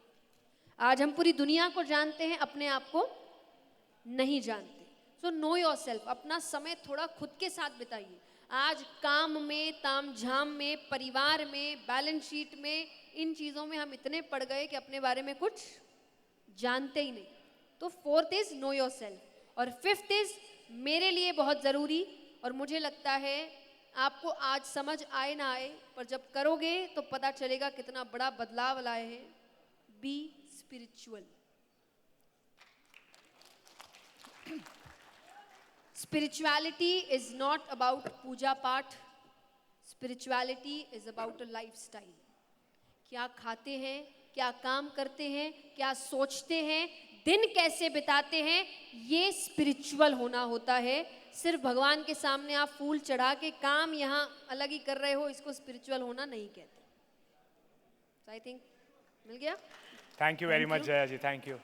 आज हम पूरी दुनिया को जानते हैं, अपने आप को नहीं जानते। So know your self. अपना समय थोड़ा खुद के साथ बिताइए। आज काम में, तामझाम में, परिवार में, बैलेंस शीट में, इन चीज़ों में हम इतने पड़ गए कि अपने बारे में कुछ जानते ही नहीं। तो fourth is know your self. और फिफ्थ इज मेरे लिए बहुत ज़रूरी, और मुझे लगता है आपको आज समझ आए ना आए, पर जब करोगे तो पता चलेगा कितना बड़ा बदलाव लाए हैं। Be spiritual. Spirituality is not about puja path, spirituality is about a lifestyle. क्या खाते हैं, क्या काम करते हैं, क्या सोचते हैं, दिन कैसे बिताते हैं, ये स्पिरिचुअल होना होता है। सिर्फ भगवान के सामने आप फूल चढ़ा के काम यहाँ अलग ही कर रहे हो, इसको स्पिरिचुअल होना नहीं कहते। So I think मिल गया। Thank you very much, Jaya ji. Thank you.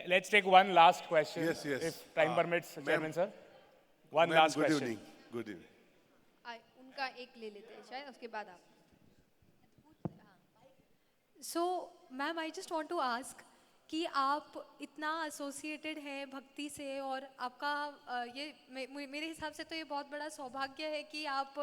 Let's take one last question. Yes, yes. If time permits, ma'am. Chairman sir. One Ma'am, last good question. evening. Good evening. उनका एक ले लेते हैं शायद, उसके बाद आप। So ma'am, I just want to ask कि आप इतना एसोसिएटेड हैं भक्ति से, और आपका ये मेरे हिसाब से तो ये बहुत बड़ा सौभाग्य है कि आप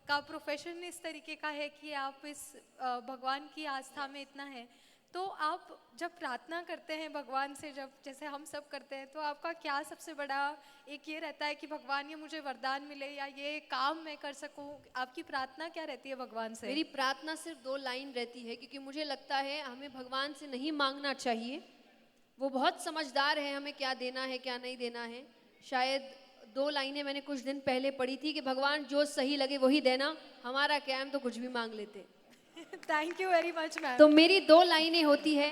का प्रोफेशन इस तरीके का है कि आप इस भगवान की आस्था में इतना है। तो आप जब प्रार्थना करते हैं भगवान से, जब जैसे हम सब करते हैं, तो आपका क्या सबसे बड़ा एक ये रहता है कि भगवान ये मुझे वरदान मिले या ये काम मैं कर सकूं? आपकी प्रार्थना क्या रहती है भगवान से? मेरी प्रार्थना सिर्फ 2 लाइन रहती है, क्योंकि मुझे लगता है हमें भगवान से नहीं मांगना चाहिए। वो बहुत समझदार है, हमें क्या देना है क्या नहीं देना है। शायद 2 लाइनें मैंने कुछ दिन पहले पढ़ी थी कि भगवान जो सही लगे वही देना, हमारा क्या, हम तो कुछ भी मांग लेते। Thank you very much ma'am. तो मेरी 2 लाइनें होती है।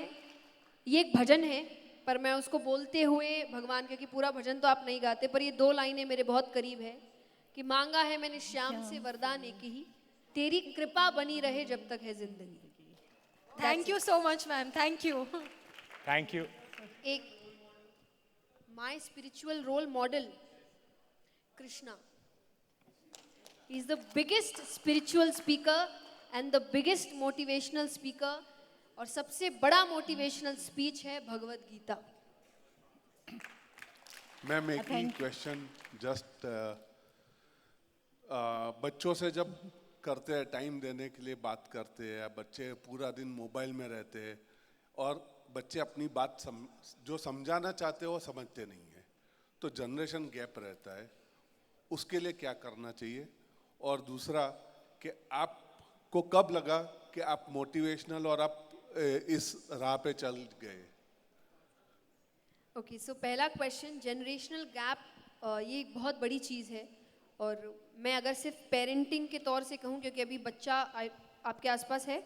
ये एक भजन है, पर मैं उसको बोलते हुए भगवान, क्योंकि पूरा भजन तो आप नहीं गाते, पर ये 2 लाइनें मेरे बहुत करीब है कि मांगा है मैंने श्याम से वरदान एक ही, तेरी कृपा बनी रहे जब तक है जिंदगी। Thank you so much ma'am, thank you. Thank you. एक my spiritual role model Krishna. He is the biggest spiritual speaker and the biggest motivational speaker और सबसे बड़ा मोटिवेशनल स्पीच है भगवत गीता। मैम एक ही क्वेश्चन जस्ट बच्चों से जब करते हैं, टाइम देने के लिए बात करते हैं, बच्चे पूरा दिन मोबाइल में रहते हैं और बच्चे अपनी बात जो समझाना चाहते हैं वो समझते नहीं है, तो जनरेशन गैप रहता है, उसके लिए क्या करना चाहिए? और दूसरा कि आपको कब लगा कि आप मोटिवेशनल और आप इस राह पे चल गए? ओके, सो पहला क्वेश्चन, जनरेशनल गैप, ये एक बहुत बड़ी चीज़ है। और मैं अगर सिर्फ पेरेंटिंग के तौर से कहूँ, क्योंकि अभी बच्चा आपके आसपास है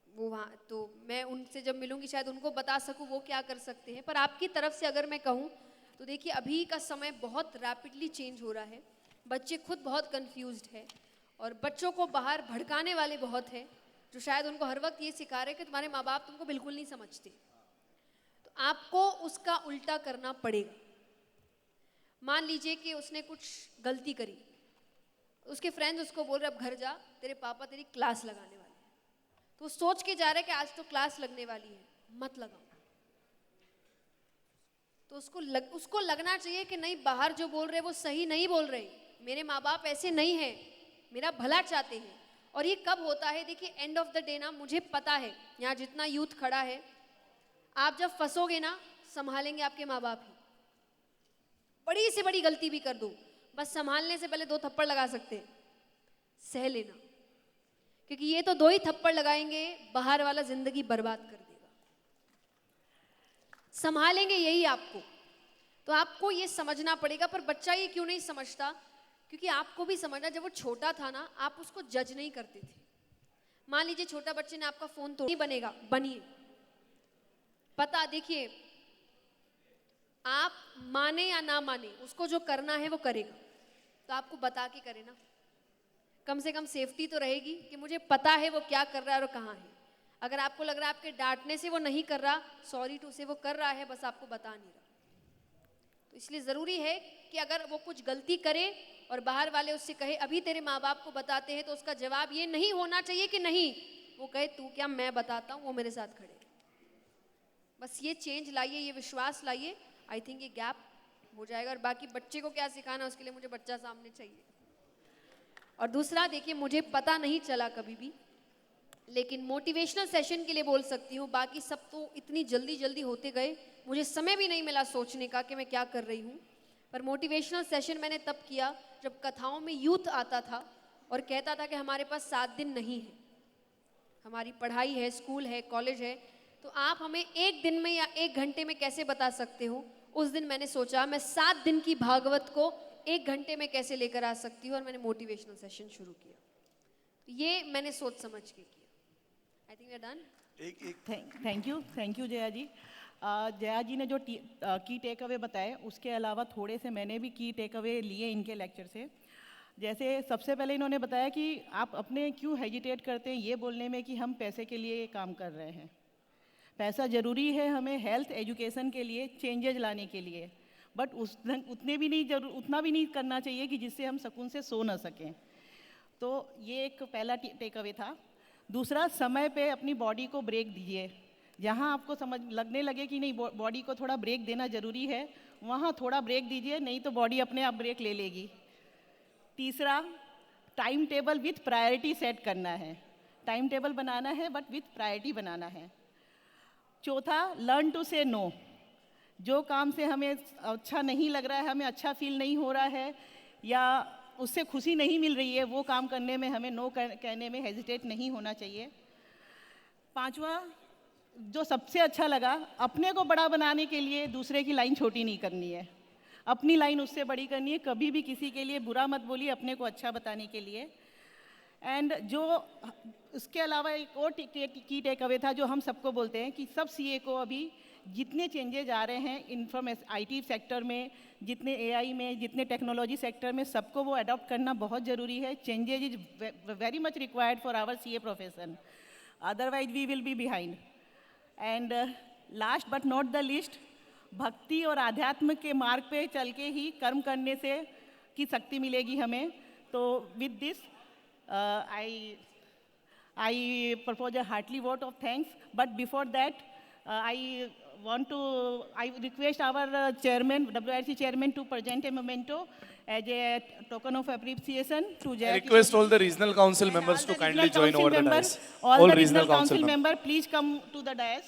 वो वहाँ, तो मैं उनसे जब मिलूंगी शायद उनको बता सकूँ वो क्या कर सकते हैं। पर आपकी तरफ से अगर मैं कहूँ तो देखिए, अभी का समय बहुत रैपिडली चेंज हो रहा है, बच्चे खुद बहुत कंफ्यूज्ड है और बच्चों को बाहर भड़काने वाले बहुत हैं जो शायद उनको हर वक्त ये सिखा रहे हैं कि तुम्हारे माँ बाप तुमको बिल्कुल नहीं समझते। तो आपको उसका उल्टा करना पड़ेगा। मान लीजिए कि उसने कुछ गलती करी, उसके फ्रेंड्स उसको बोल रहे अब घर जा, तेरे पापा तेरी क्लास लगाने वाले हैं, तो वो सोच के जा रहे कि आज तो क्लास लगने वाली है, मत लगाओ। तो उसको लगना चाहिए कि नहीं, बाहर जो बोल रहे वो सही नहीं बोल रहे, मेरे माँ बाप ऐसे नहीं हैं, मेरा भला चाहते हैं। और ये कब होता है? देखिए, एंड ऑफ द डे ना, मुझे पता है यहाँ जितना यूथ खड़ा है, आप जब फंसोगे ना, संभालेंगे आपके माँ बाप ही। बड़ी से बड़ी गलती भी कर दो, बस संभालने से पहले 2 थप्पड़ लगा सकते हैं, सह लेना, क्योंकि ये तो 2 ही थप्पड़ लगाएंगे, बाहर वाला जिंदगी बर्बाद कर देगा। संभालेंगे यही आपको, तो आपको ये समझना पड़ेगा। पर बच्चा ये क्यों नहीं समझता? क्योंकि आपको भी समझना, जब वो छोटा था ना, आप उसको जज नहीं करते थे। मान लीजिए छोटा बच्चे ने आपका फोन तोड़, नहीं बनेगा, बनिए, पता, देखिए आप माने या ना माने, उसको जो करना है वो करेगा, तो आपको बता के करे ना, कम से कम सेफ्टी तो रहेगी कि मुझे पता है वो क्या कर रहा है और कहाँ है। अगर आपको लग रहा है आपके डांटने से वो नहीं कर रहा, सॉरी टू से वो कर रहा है, बस आपको बता नहीं रहा। तो इसलिए ज़रूरी है कि अगर वो कुछ गलती करे और बाहर वाले उससे कहे अभी तेरे माँ बाप को बताते हैं, तो उसका जवाब ये नहीं होना चाहिए कि नहीं, वो कहे तू क्या, मैं बताता हूँ, वो मेरे साथ खड़े। बस ये चेंज लाइए, ये विश्वास लाइए, आई थिंक ये गैप हो जाएगा। और बाकी बच्चे को क्या सिखाना, उसके लिए मुझे बच्चा सामने चाहिए। और दूसरा, देखिए, मुझे पता नहीं चला कभी भी, लेकिन मोटिवेशनल सेशन के लिए बोल सकती हूँ, बाकी सब तो इतनी जल्दी जल्दी होते गए, मुझे समय भी नहीं मिला सोचने का कि मैं क्या कर रही हूँ। पर मोटिवेशनल सेशन मैंने तब किया जब कथाओं में यूथ आता था और कहता था कि हमारे पास 7 दिन नहीं है, हमारी पढ़ाई है, स्कूल है, कॉलेज है, तो आप हमें 1 दिन में या 1 घंटे में कैसे बता सकते हो। उस दिन मैंने सोचा मैं 7 दिन की भागवत को 1 घंटे में कैसे लेकर आ सकती हूँ, और मैंने मोटिवेशनल सेशन शुरू किया। तो ये मैंने सोच समझ के किया। I think we are done. Thank you Jaya ji. Jaya ji ने जो की टेक अवे बताए, उसके अलावा थोड़े से मैंने भी की टेक अवे लिए इनके लेक्चर से। जैसे सबसे पहले इन्होंने बताया कि आप अपने क्यों हेजिटेट करते हैं ये बोलने में कि हम पैसे के लिए काम कर रहे हैं। पैसा ज़रूरी है हमें हेल्थ एजुकेशन के लिए, चेंजेज लाने के लिए, बट उतना भी नहीं करना चाहिए कि जिससे हम सुकून से सो ना सकें। तो ये एक पहला टेक अवे था। दूसरा, समय पे अपनी बॉडी को ब्रेक दीजिए। जहाँ आपको समझ लगने लगे कि नहीं बॉडी को थोड़ा ब्रेक देना ज़रूरी है, वहाँ थोड़ा ब्रेक दीजिए, नहीं तो बॉडी अपने आप ब्रेक ले लेगी। तीसरा, time table with priority set करना है। टाइम टेबल बनाना है बट विथ प्रायोरिटी बनाना है। चौथा, लर्न टू से नो। जो काम से हमें अच्छा नहीं लग रहा है, हमें अच्छा फील नहीं हो रहा है या उससे खुशी नहीं मिल रही है, वो काम करने में हमें नो कहने में हेजिटेट नहीं होना चाहिए। पांचवा, जो सबसे अच्छा लगा, अपने को बड़ा बनाने के लिए दूसरे की लाइन छोटी नहीं करनी है, अपनी लाइन उससे बड़ी करनी है। कभी भी किसी के लिए बुरा मत बोलिए, अपने को अच्छा बताने के लिए। एंड जो उसके अलावा एक और की टेक अवे था जो हम सबको बोलते हैं कि सब सीए को अभी जितने चेंजेज आ रहे हैं इन्फॉर्मेशन आईटी सेक्टर में, जितने एआई में, जितने टेक्नोलॉजी सेक्टर में, सबको वो अडॉप्ट करना बहुत ज़रूरी है। Changes is very much required for our CA profession, otherwise we will be behind. And last but not the least, भक्ति और आध्यात्म के मार्ग पे चल के ही कर्म करने से की शक्ति मिलेगी हमें। तो with this I I propose a heartily vote of thanks. But before that, I request our chairman, WRC chairman, to present a memento as a token of appreciation to Jaya I request Kishore all ji. the regional council And members all to the kindly regional join council over the members, dais. all the regional council member, please come to the dais.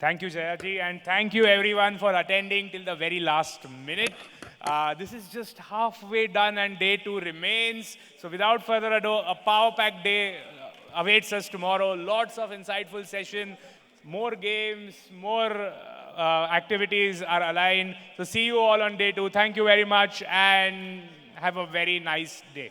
Thank you, Jayaji, and thank you everyone for attending till the very last minute. This is just halfway done and day 2 remains. So without further ado, a power-packed day awaits us tomorrow. Lots of insightful session, more games, more activities are aligned. So see you all on day 2. Thank you very much and have a very nice day.